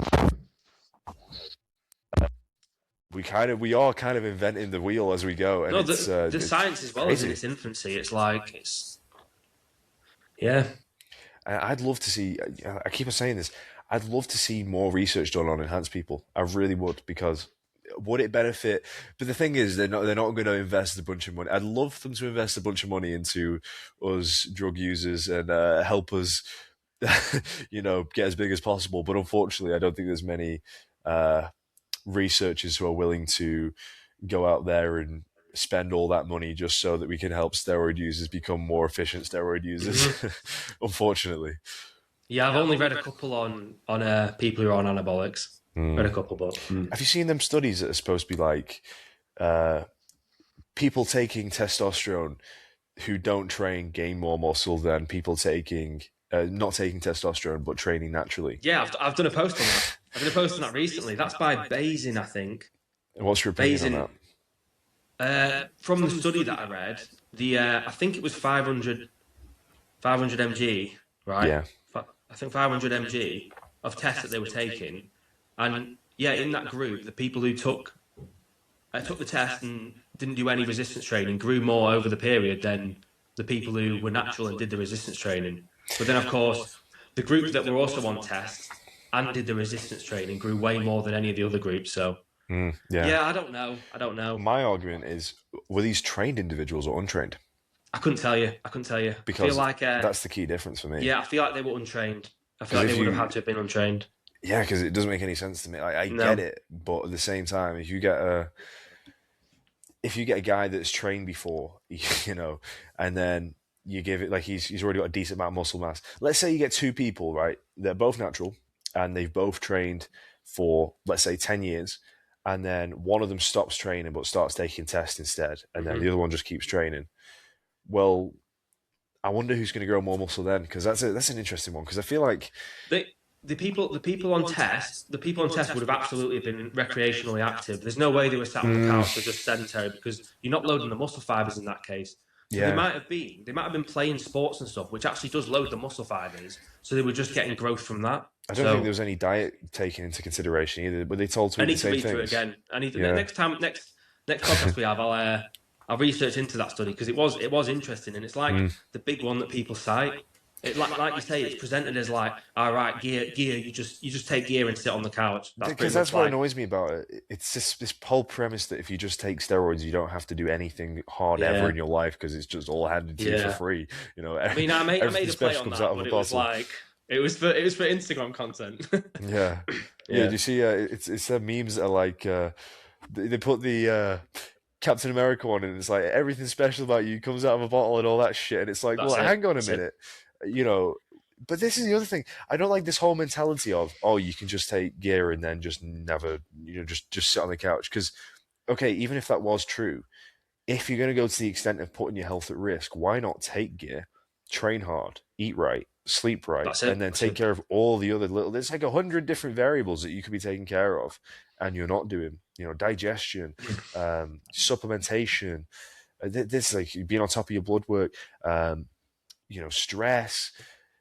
we are kind of inventing the wheel as we go, and No, the it's science as well is in crazy. its infancy. It's like yeah, I'd love to see. I keep on saying this. I'd love to see more research done on enhanced people. I really would, because would it benefit? But the thing is, they're not going to invest a bunch of money. I'd love them to invest a bunch of money into us drug users and help us, get as big as possible. But unfortunately, I don't think there's many uh, researchers who are willing to go out there and spend all that money just so that we can help steroid users become more efficient steroid users. hmm Unfortunately. yeah. I've only read a couple on people who are on anabolics. Read a Mm. couple, but Have you seen them studies that are supposed to be like uh, people taking testosterone who don't train gain more muscle than people taking not taking testosterone but training naturally? yeah, I've done a post on that. I've done a post on that recently. That's by Bazin, I think. What's your opinion on that? Bazin, from the study that I read, the I think it was 500 mg, right? Yeah. I think 500 mg of tests that they were taking, and yeah, in that group, the people who took the test and didn't do any resistance training grew more over the period than the people who were natural and did the resistance training. But then, of course, the group that were also on test and did the resistance training grew way more than any of the other groups. So Yeah. yeah, I don't know. I don't know. My argument is, were these trained individuals or untrained? I couldn't tell you. I couldn't tell you. I feel Because like that's the key difference for me. yeah, I feel like they were untrained. I feel Because like if they would have you, had to have been untrained. yeah, because it doesn't make any sense to me. I get No. it, but at the same time, if you get a guy that's trained before, and then you give it like he's already got a decent amount of muscle mass. Let's say you get two people, right? They're both natural and they've both trained for, let's say, 10 years, and then one of them stops training but starts taking tests instead, and then the hmm other one just keeps training. Well, I wonder who's going to grow more muscle then, because that's an interesting one, because I feel like They, the people on test would have absolutely been recreationally active. There's no way they were sat on the couch or just sedentary because you're not loading the muscle fibers in that case. So yeah, they might have been playing sports and stuff, which actually does load the muscle fibers. So they were just getting growth from that. I don't think there So was any diet taken into consideration either. Were they told to I eat the need to same read through it things? again. I need to Yeah. next podcast we have. I'll research into that study because it was interesting and it's like the big one that people cite. It like you say, it's presented as like, all right, gear. You just take gear and sit on the couch. That's Because pretty that's much what like annoys me about it. It's this whole premise that if you just take steroids, you don't have to do anything hard ever yeah, in your life because it's just all handed to you for yeah. free. I mean, I made Everything a play special on comes that, out of a but it was bottle. like it was for Instagram content. Yeah, yeah. Do yeah, you see? It's memes that are like they put the Captain America one, and it's like everything special about you comes out of a bottle and all that shit. And it's like, well, that's it. hang on a That's it. minute, you know. But this is the other thing. I don't like this whole mentality of, oh, you can just take gear and then just never, just sit on the couch. Because, okay, even if that was true, if you're going to go to the extent of putting your health at risk, why not take gear, train hard, eat right, sleep right, That's and it. then That's take it. care of all the other little. There's like 100 different variables that you could be taking care of, and you're not doing. Digestion, supplementation. This like being on top of your blood work. Stress.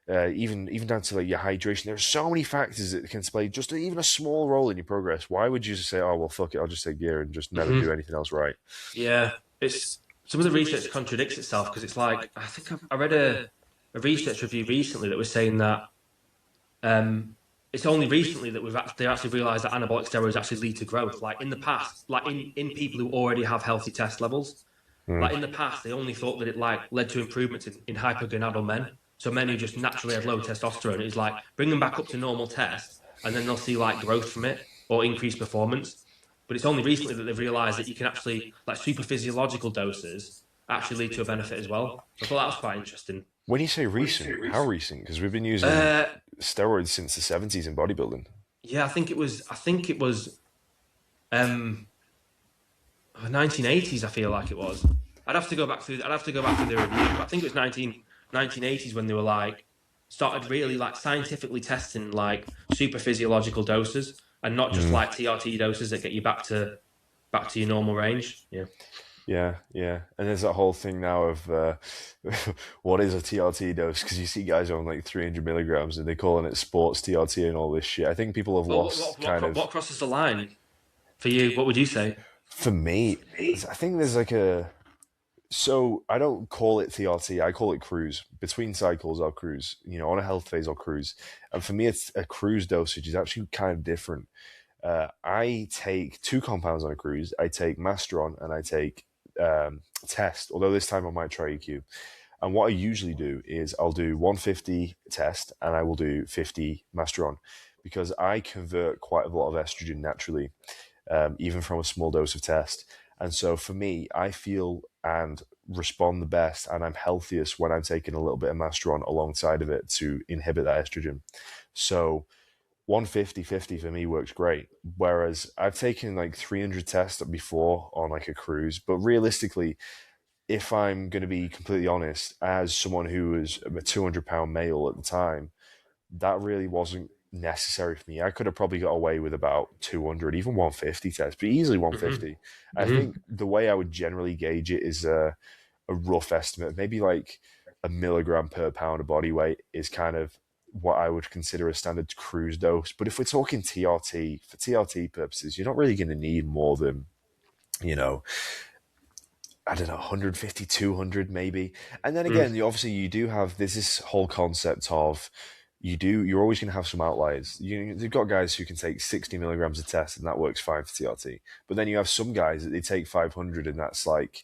Even down to like your hydration, there are so many factors that can play just even a small role in your progress. Why would you just say, "Oh well, fuck it, I'll just take gear and just never hmm do anything else right"? Yeah, it's some of the research contradicts itself because it's like I think I read a research review recently that was saying that it's only recently that they actually realised that anabolic steroids actually lead to growth. Like in the past, like in people who already have healthy test levels, Mm. like in the past, they only thought that it like led to improvements in hypergonadal men. So men who just naturally have low testosterone, it's like bring them back up to normal test, and then they'll see like growth from it or increased performance. But it's only recently that they've realised that you can actually like super physiological doses actually lead to a benefit as well. So I thought that was quite interesting. When you say recent, how recent? Because we've been using Uh, steroids since the '70s in bodybuilding. yeah, I think it was. Um, 1980s. I feel like it was. I'd have to go back through. I'd have to go back through the review. But I think it was 19. 1980s when they were like started really like scientifically testing like super physiological doses and not just like TRT doses that get you back to your normal range. Yeah. Yeah, yeah. And there's that whole thing now of what is a TRT dose? Because you see guys on like 300 milligrams and they're calling it sports TRT and all this shit. I think people have Well, lost kind of. what crosses the line for you? What would you say? For me, I think there's like a. So I don't call it TRT. I call it cruise. Between cycles, I'll cruise. On a health phase, I'll cruise. And for me, it's a cruise dosage is actually kind of different. I take two compounds on a cruise. I take Masteron and I take Test, although this time I might try EQ. And what I usually do is I'll do 150 Test and I will do 50 Masteron because I convert quite a lot of estrogen naturally, even from a small dose of Test. And so for me, I feel and respond the best and I'm healthiest when I'm taking a little bit of Masteron alongside of it to inhibit that estrogen. So 150/50 for me works great. Whereas I've taken like 300 tests before on like a cruise, but realistically, if I'm going to be completely honest, as someone who was a 200-pound male at the time, that really wasn't necessary for me. I could have probably got away with about 200, even 150 tests, but easily Mm-hmm. 150. I Mm-hmm. think the way I would generally gauge it is a rough estimate, maybe like a milligram per pound of body weight is kind of what I would consider a standard cruise dose. But if we're talking TRT, for TRT purposes, you're not really going to need more than, you know, I don't know, 150, 200 maybe. And then again, obviously you do have this whole concept of you're always going to have some outliers. You've got guys who can take 60 milligrams of test and that works fine for TRT. But then you have some guys that they take 500 and that's like,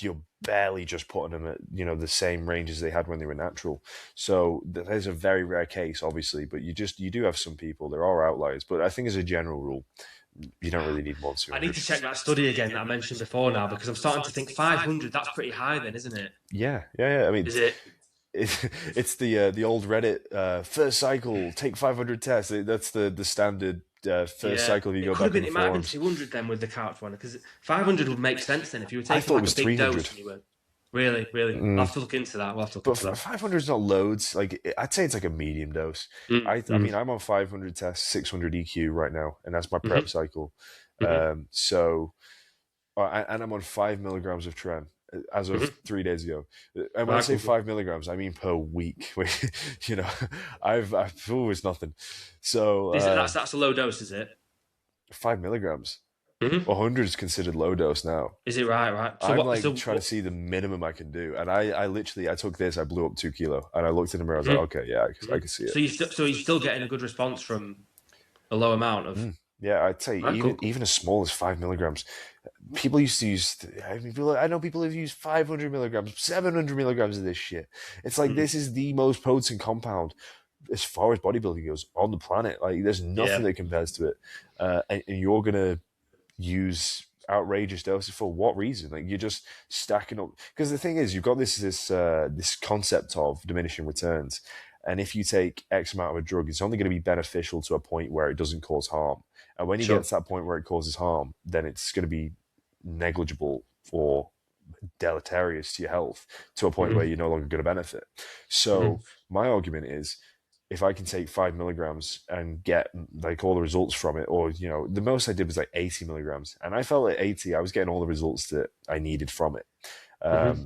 you're barely just putting them at, the same range as they had when they were natural. So there's a very rare case, obviously, but you do have some people, there are outliers. But I think as a general rule, you don't really need more than I need 200. to check that study again that I mentioned before now because I'm starting to think 500. That's pretty high, then, isn't it? Yeah, yeah, yeah. I mean, Is it? it's the old Reddit first cycle take 500 tests. That's the standard first Yeah, cycle if you it go could have back in been. the It might have been forums. 200 then with the couch one because 500 would make sense then if you were I taking thought it like a was big 300. dose and you were really, really. I'll have to look into that. We'll have to look But into that. 500 is not loads. Like I'd say it's like a medium dose. I Mm. mean I'm on 500 tests, 600 EQ right now, and that's my prep Mm-hmm. cycle. Mm-hmm. So and I'm on 5 milligrams of Tren as of Mm-hmm. 3 days ago. And when I Right, say cool, cool. 5 milligrams, I mean per week. you know, I've always nothing. So Is it that's a low dose? Is it? 5 milligrams. Mm-hmm. 100 is considered low dose now. Is it right? Right. So I'm what? like So trying to what? see the minimum I can do, and I literally I took this, I blew up 2 kilo, and I looked in the mirror, I was like, Mm-hmm. okay, yeah, I Mm-hmm. can see it. So you're still getting a good response from a low amount of. Yeah, I'd say Right, cool, even cool. as small as 5 milligrams. People used to use. I mean, I know people have used 500 milligrams, 700 milligrams of this shit. It's like Mm. this is the most potent compound as far as bodybuilding goes on the planet. Like, there's nothing Yeah. that compares to it, and you're gonna use outrageous doses for what reason? Like you're just stacking up. Because the thing is, you've got this concept of diminishing returns, and if you take X amount of a drug, it's only going to be beneficial to a point where it doesn't cause harm. And when you get Sure. to that point where it causes harm, then it's going to be negligible or deleterious to your health to a point where Mm-hmm. you're no longer going to benefit. Mm-hmm. So my argument is, if I can take 5 milligrams and get like all the results from it, or the most I did was like 80 milligrams, and I felt at 80 I was getting all the results that I needed from it. Mm-hmm.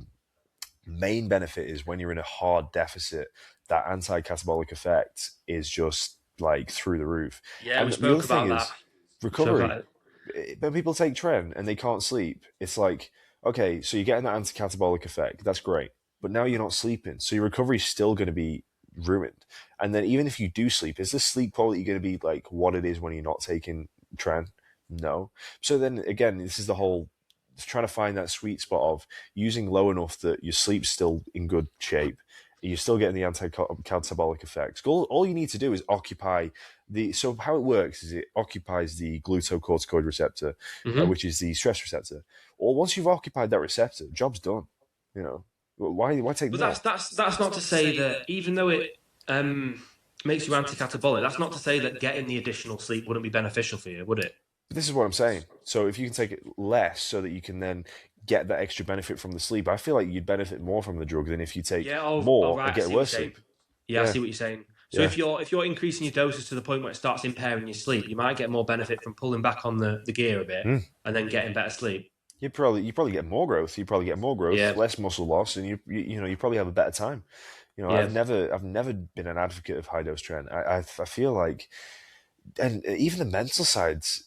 Main benefit is when you're in a hard deficit, that anti-catabolic effect is just like through the roof. Yeah, we And the other spoke thing about that. is We spoke about recovery. it. When people take Tren and they can't sleep, it's like, okay, so you're getting that anti-catabolic effect. That's great. But now you're not sleeping. So your recovery is still going to be ruined. And then even if you do sleep, is the sleep quality going to be like what it is when you're not taking Tren? No. So then again, this is the whole trying to find that sweet spot of using low enough that your sleep's still in good shape. You're still getting the anti-catabolic effects. All you need to do is occupy so how it works is it occupies the glucocorticoid receptor, Mm-hmm. which is the stress receptor. Or once you've occupied that receptor, job's done. Why take But more? that's not to say that even though it makes you anti-catabolic, that's not to say that getting the additional sleep wouldn't be beneficial for you, would it? But this is what I'm saying. So if you can take it less so that you can then get that extra benefit from the sleep. I feel like you'd benefit more from the drug than if you take Yeah. more Right. and I get see what you're worse saying. sleep. Yeah, I see what you're saying. So Yeah. if you're increasing your doses to the point where it starts impairing your sleep, you might get more benefit from pulling back on the gear a bit Mm. and then getting better sleep. You probably get more growth. You probably get more growth, Yeah. less muscle loss, and you probably have a better time. Yeah. I've never been an advocate of high dose training. I feel like, and even the mental sides,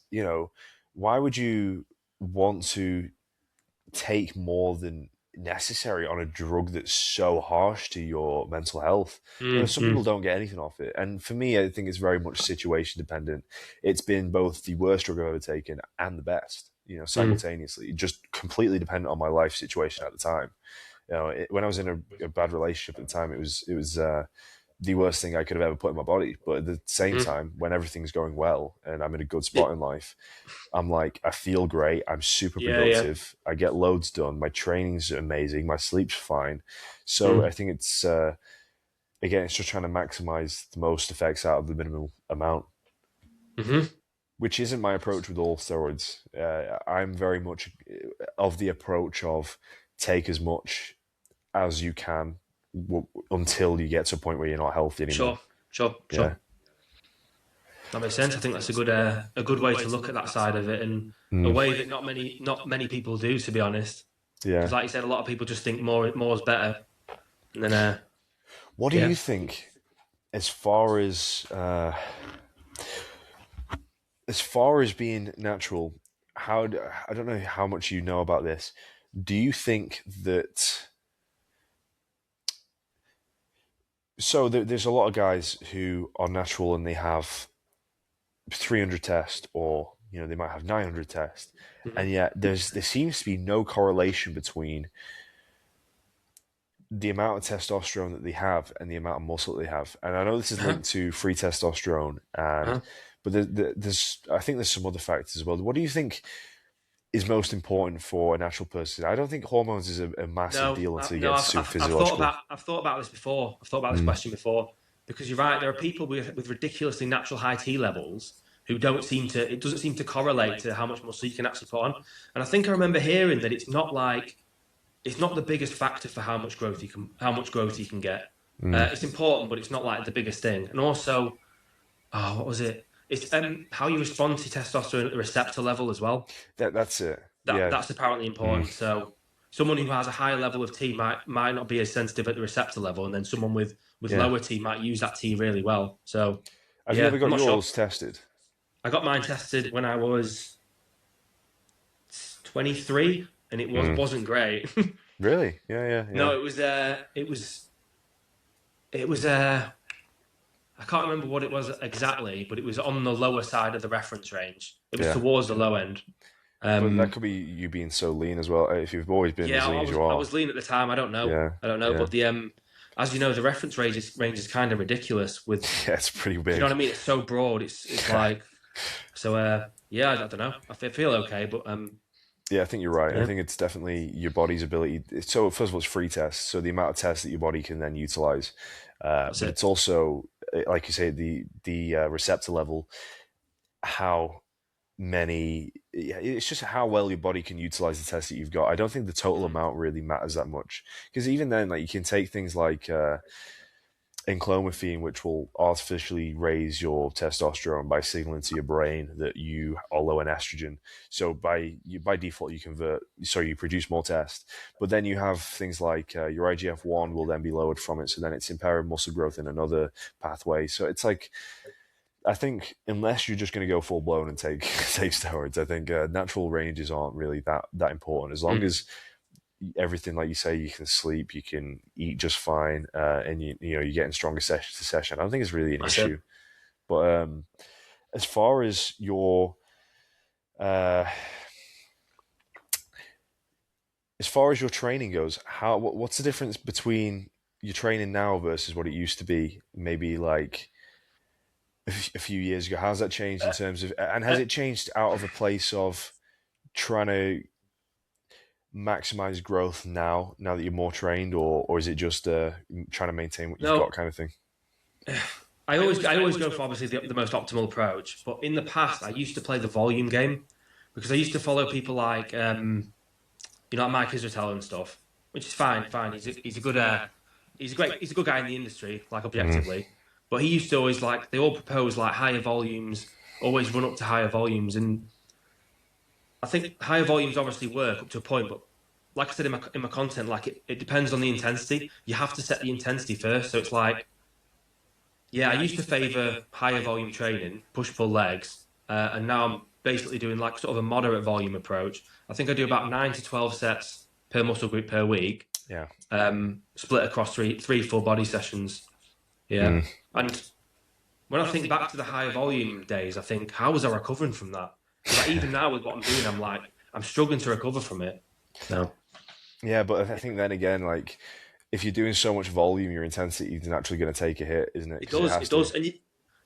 why would you want to take more than necessary on a drug that's so harsh to your mental health? Some people Mm. don't get anything off it, and for me, I think it's very much situation dependent. It's been both the worst drug I've ever taken and the best, Mm. simultaneously, just completely dependent on my life situation at the time. When I was in a bad relationship at the time, it was the worst thing I could have ever put in my body. But at the same Mm. time, when everything's going well and I'm in a good spot It, in life, I'm like, I feel great. I'm super yeah. Yeah. productive. I get loads done. My training's amazing. My sleep's fine. So I Mm. think again, it's just trying to maximize the most effects out of the minimal amount, Hmm. which isn't my approach with all steroids. I'm very much of the approach of take as much as you can until you get to a point where you're not healthy anymore. Sure. Sure. Yeah. Sure. That makes sense. I think that's a good way to look at that side of it, and a Mm. way that not many people do, to be honest. Yeah. Because, like you said, a lot of people just think more's better, and then What do yeah. you think as far as being natural? I don't know how much you know about this. Do you think that there's a lot of guys who are natural and they have 300 tests, or they might have 900 tests, Mhm. and yet there seems to be no correlation between the amount of testosterone that they have and the amount of muscle that they have. And I know this is Uh-huh. linked to free testosterone, Uh-huh. but I think there's some other factors as well. What do you think is most important for a natural person? I don't think hormones is a massive No, deal until you no. get to physiological. I've thought about this before. I've thought about this Mm. question before because you're right. There are people with ridiculously natural high T levels who don't seem to. It doesn't seem to correlate to how much muscle you can actually put on. And I think I remember hearing that it's not the biggest factor for how much growth you can get. Mm. It's important, but it's not like the biggest thing. And also, what was it? It's how you respond to testosterone at the receptor level as well. That's it. Yeah. That's apparently Mm. important. So someone who has a higher level of T might not be as sensitive at the receptor level, and then someone with Yeah. lower T might use that T really well. So Have you yeah, ever I'm got not sure. yours tested? I got mine tested when I was 23, and it Mm. wasn't great. Really? Yeah, yeah, yeah. No, it was I can't remember what it was exactly, but it was on the lower side of the reference range. It was Yeah. towards the low end. But that could be you being so lean as well. If you've always been as Yeah, lean as you I are. was lean at the time. I don't know. Yeah. I don't know. Yeah. But as you know, the reference range is kind of ridiculous. With Yeah, it's pretty you big. know what I mean? It's so broad. It's like so. Yeah, I don't know. I feel okay, but Yeah, I think you're right. I yeah. think it's definitely your body's ability. So first of all, it's free tests, so the amount of tests that your body can then utilize. That's But it. it's also, like you say, the receptor level, how many. Yeah, it's just how well your body can utilize the tests that you've got. I don't think the total Mhm. amount really matters that much, because even then, like, you can take things like enclomiphene, which will artificially raise your testosterone by signaling to your brain that you are low in estrogen. So by default, you produce more test. But then you have things like your IGF-1 will then be lowered from it, so then it's impairing muscle growth in another pathway. So it's like, I think unless you're just going to go full blown and take take steroids, I think natural ranges aren't really that important. As long Mm. as everything, like you say, you can sleep, you can eat just fine, and you're getting stronger session to session. I don't think it's really an That's it. issue. But as far as uh, your training goes, what's the difference between your training now versus what it used to be? Maybe like a few years ago. How's that changed in terms of, and has Uh, it changed out of a place of trying to maximize growth now that you're more trained, or is it just trying to maintain what you've got no, kind of thing? I always go for obviously the most optimal approach. But in the past, I used to play the volume game because I used to follow people like you know, like Mike Israetel and stuff, which is fine, fine. He's a good he's a good guy in the industry, like Mm. objectively. But he used to always like they all propose like higher volumes, always run up to higher volumes, and I think higher volumes obviously work up to a point, but like I said in my content, like it depends on the intensity. You have to set the intensity first. So it's like, yeah, I used to favor higher volume training, push pull legs, and now I'm basically doing like sort of a moderate volume approach. I think I do about 9 to 12 sets per muscle group per week, Yeah. split across three full body sessions. Yeah, Mm. and when I think back to the higher volume days, I think how was I recovering from that? Because like, even now with what I'm doing, I'm like I'm struggling to recover from it. So Yeah, but I think then again, like if you're doing so much volume, your intensity is naturally going to take a hit, isn't it? Because it has it to. does, and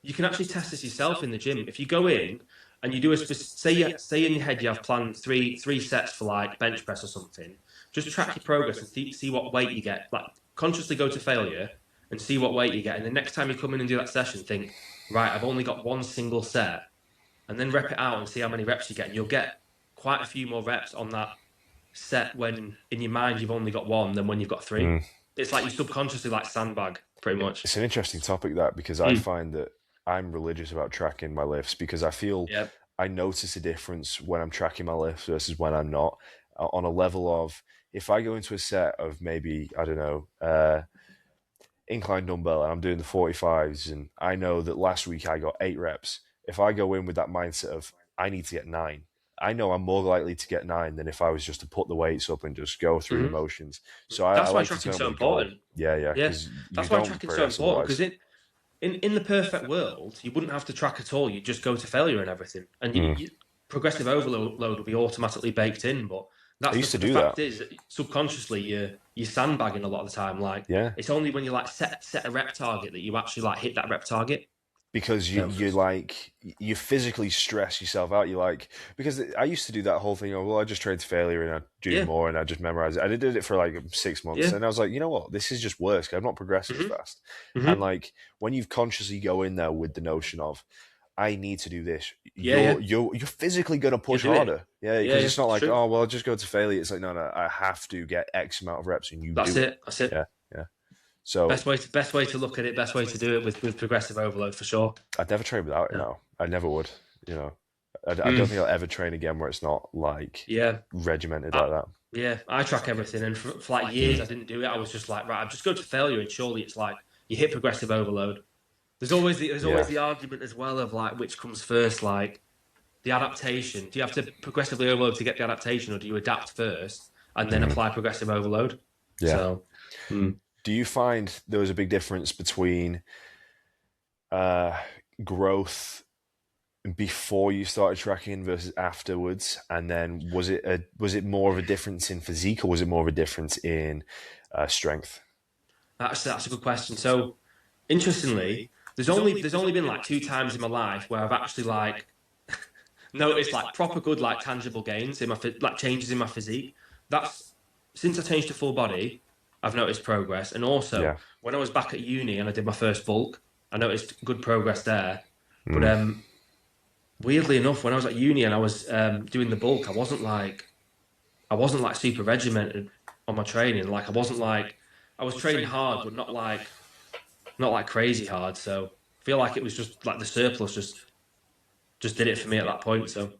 you can actually test this yourself in the gym. If you go in and you do say in your head you have planned three sets for like bench press or something, just track your progress and see what weight you get. Like consciously go to failure and see what weight you get, and the next time you come in and do that session, think, right, I've only got one single set, and then rep it out and see how many reps you get, and you'll get quite a few more reps on that set when in your mind you've only got one than when you've got three. Mm. It's like you subconsciously like sandbag pretty much. It's an interesting topic that because I find that I'm religious about tracking my lifts because I feel Yeah. I notice a difference when I'm tracking my lifts versus when I'm not. On a level of if I go into a set of maybe I don't know incline dumbbell and I'm doing the 45s and I know that last week I got 8 reps. If I go in with that mindset of I need to get 9, I know I'm more likely to get 9 than if I was just to put the weights up and just go through the Mhm. motions. So I That's why like to tracking's turn so with a goal. important. Yeah, yeah, Yeah, because you that's why don't tracking's so progress important because otherwise. in the perfect world, you wouldn't have to track at all. You just go to failure and everything, and Mm. progressive overload would be automatically baked in. But I that's used to the do that. fact is that subconsciously you're sandbagging a lot of the time. Like Yeah, it's only when you like set a rep target that you actually like hit that rep target. because So you physically stress yourself out. You like because I used to do that whole thing. Oh well, I just trained to failure and I do yeah, more and I just memorize it. I did it for like 6 months yeah, and I was like, you know what, this is just worse. 'Cause I'm not progressing as hmm fast. And hmm like when you consciously go in there with the notion of I need to do this, yeah, yeah. you're physically gonna You'll push do it. harder. Yeah, Yeah, because yeah. it's not It's like true. oh well, I'll just go to failure. It's like no, I have to get X amount of reps and you That's do it. it. That's it. Yeah, yeah. So Best way to look at it. Best way to do it with progressive overload for sure. I'd never train without it Yeah. now. I never would. You know, I don't think Mm, I'll ever train again where it's not like yeah. regimented I, like that. yeah, I track everything, and for like years I Mm. didn't do it. I was just like, right, I've just go to failure, and surely it's like you hit progressive overload. There's Yeah. always the argument as well of like which comes first, like the adaptation. Do you have to progressively overload to get the adaptation, or do you adapt first and then Mm. apply progressive overload? Yeah. So, mm. Do you find there was a big difference between uh, growth before you started tracking versus afterwards? And then was it more of a difference in physique or was it more of a difference in strength? That's a good question. So, interestingly, there's only been like 2 times in my life where I've actually like noticed like proper good like tangible gains in like changes in my physique. That's since I changed to full body, I've noticed progress, and also Yeah. when I was back at uni and I did my first bulk, I noticed good progress there. But Mm. weirdly enough, when I was at uni and I was doing the bulk, I wasn't like super regimented on my training. Like I was training hard, but not like crazy hard. So I feel like it was just like the surplus just did it for me at that point. So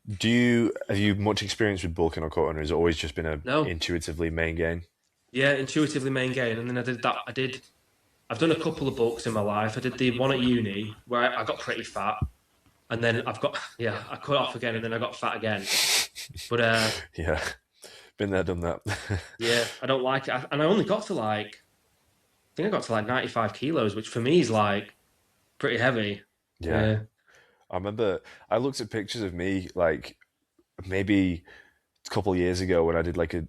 Have you much experience with bulking or cutting, or has it always just been a no, intuitively main gain? yeah, intuitively main gain, and then I did that. I've done a couple of bulks in my life. I did the one at uni where I got pretty fat, and then I've got yeah, I cut off again, and then I got fat again. But Yeah, been there, done that. yeah, I don't like it, and I only got to like I think I got to like 95 kilos, which for me is like pretty heavy. Yeah, Yeah. I remember I looked at pictures of me like maybe a couple of years ago when I did like a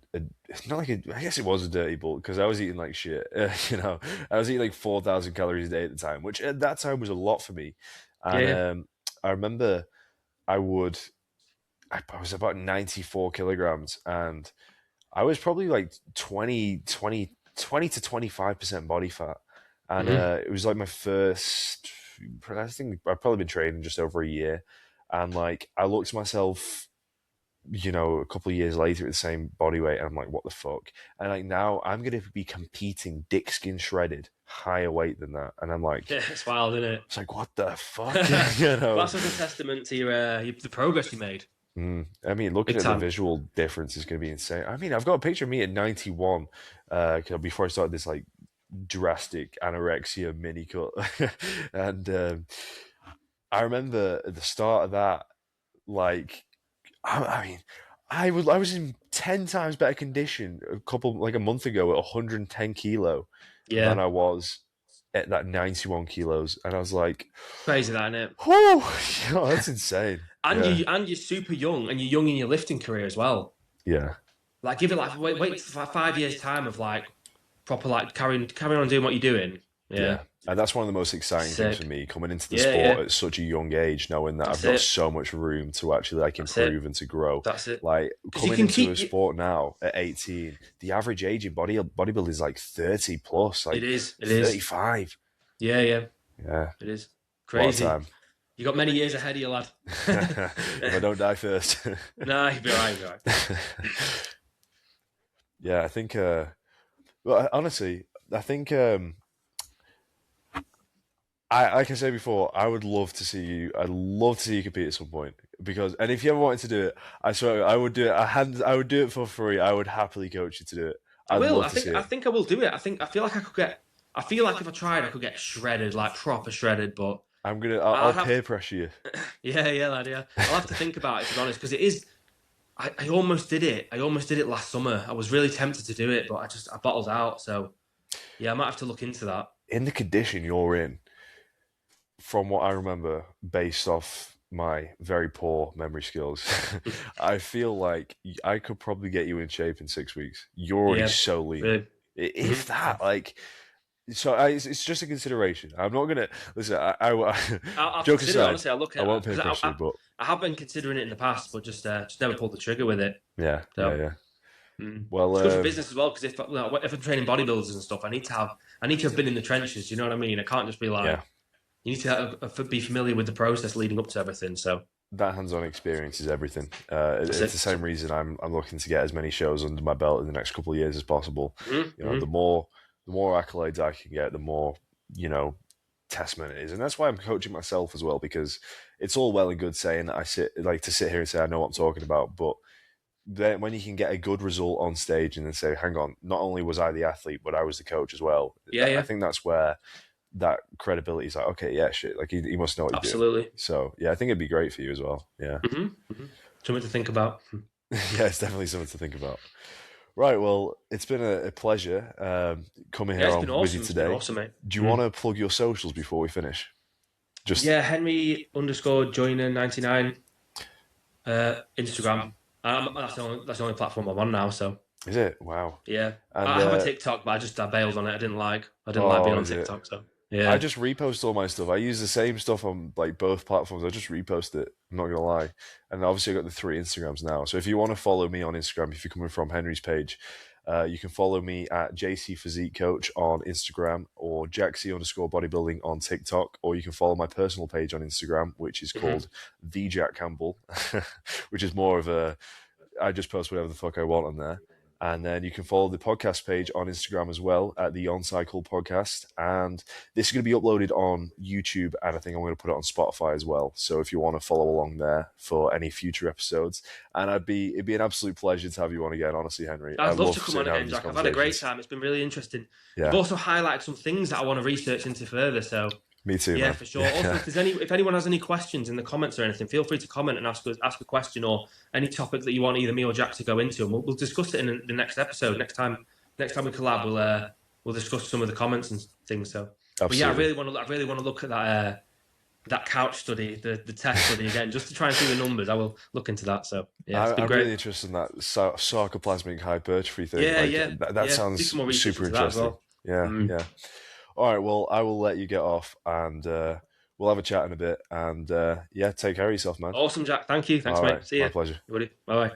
not like a I guess it was a dirty bulk because I was eating like shit. You know, I was eating like 4,000 calories a day at the time, which at that time was a lot for me. And Yeah. I remember I would I was about 94 kilograms and I was probably like 20 to 25% body fat. And Hmm. it was like my first, I think I've probably been training just over a year. And like, I looked at myself a couple of years later at the same body weight, and I'm like, what the fuck? And like now I'm gonna be competing dick skin shredded, higher weight than that, and I'm like, Yeah, it's wild, isn't it? it's like, what the fuck? Well, that's just a testament to the progress you made. I mean, looking Big at the time. visual difference is going to be insane. I mean, I've got a picture of me at 91 before I started this like drastic anorexia mini cut, and I remember at the start of that, like, I mean, I was in 10 times better condition a month ago at 110 kilo than Yeah, I was at that 91 kilos, and I was like, crazy that, isn't it? "Whew, that's insane." And Yeah, you're super young, and you're young in your lifting career as well. yeah, Like, give it like wait for 5 years time of like proper like carrying on doing what you're doing. yeah. Yeah, And that's one of the most exciting things for sick. me coming into the Yeah, sport yeah. at such a young age, knowing that I've That's got it. so much room to actually like That's it. improve and to grow. That's it. Like Because you coming can into a keep. sport now at 18, the average age in bodybuilding is like 30 plus, It like is. It is. 35. Yeah, yeah. Yeah, It is a lot of crazy. time. You got many years ahead of you, lad. If I don't die first. Nah, you'll be alright. You'll be alright. Yeah, I think. Well, honestly, I think. Like I said before, I would love to see you. I'd love to see you compete at some point because, and if you ever wanted to do it, I swear I would do it. I would do it for free. I would happily coach you to do it. I I'd will. love to see I it. think I will do it. I feel like I could get. I feel like if I tried, I could get shredded, like proper shredded. But I'll I'd have. peer pressure you. Yeah, yeah, lad. Yeah, I'll have to think about it to be honest, because it is. I almost did it. I almost did it last summer. I was really tempted to do it, but I bottled out. So yeah, I might have to look into that. In the condition you're in, from what I remember, based off my very poor memory skills, I feel like I could probably get you in shape in 6 weeks. You're already Yeah, so lean. really. If Mhm. that, like, so it's just a consideration. I'm not gonna listen. I'll Joke consider it, aside, honestly. I'll look I at won't it pay because pressure you, but I have been considering it in the past, but just never pulled the trigger with it. yeah, So. yeah. Mm. Well, It's good for business as well because if I'm training bodybuilders and stuff, I need to have been in the trenches. You know what I mean? I can't just be like yeah, you need to be familiar with the process leading up to everything. So that hands-on experience is everything. It's that's the it. same reason I'm looking to get as many shows under my belt in the next couple of years as possible. Mm-hmm. The more accolades I can get, the more testament it is, and that's why I'm coaching myself as well, because it's all well and good saying that I sit here and say I know what I'm talking about, but then when you can get a good result on stage and then say, hang on, not only was I the athlete, but I was the coach as well. Yeah, I yeah, think that's where that credibility is like, okay, yeah, shit, like he must know what he's doing. absolutely. So yeah, I think it'd be great for you as well. Yeah. Mm-hmm. Mm-hmm. Something to think about. Yeah, it's definitely something to think about. Right, well, it's been a pleasure coming Yeah, here it's on been with awesome. you It's been today. awesome, mate. Do you want to plug your socials before we finish? Just Yeah, Henry _ Joyner 99 Instagram. That's the only platform I'm on now. So is it? Wow. yeah, And I have a TikTok, but I bailed on it. I didn't like being on is it? TikTok. So yeah, I just repost all my stuff. I use the same stuff on like both platforms. I just repost it. I'm not gonna lie. And obviously I got the 3 Instagrams now. So if you want to follow me on Instagram, if you're coming from Henry's page, you can follow me at JC Physique Coach on Instagram or Jaxie_bodybuilding on TikTok, or you can follow my personal page on Instagram, which is called The Jack Campbell, which is more of I just post whatever the fuck I want on there. And then you can follow the podcast page on Instagram as well at the On Cycle Podcast. And this is going to be uploaded on YouTube, and I think I'm going to put it on Spotify as well. So if you want to follow along there for any future episodes, and it'd be an absolute pleasure to have you on again, honestly, Henry. I'd love to come sitting on having again, these Jack. I've had a great conversations. time. It's been really interesting. Yeah. You've also highlighted some things that I want to research into further. So Me too, yeah, man. for sure. Also, if anyone has any questions in the comments or anything, feel free to comment and ask a question or any topic that you want either me or Jack to go into, and we'll discuss it in the next episode. Next time we collab, we'll discuss some of the comments and things. So, but yeah, I really want to look at that couch study, the test study again, just to try and see the numbers. I will look into that. So yeah, it's been I'm great. really interested in that sarcoplasmic hypertrophy thing. Yeah. That Do sounds some more research super into that as interesting. well. Yeah. All right, well, I will let you get off, and we'll have a chat in a bit. And take care of yourself, man. Awesome, Jack. Thank you. Thanks, All mate. right, See you. my pleasure. Bye bye.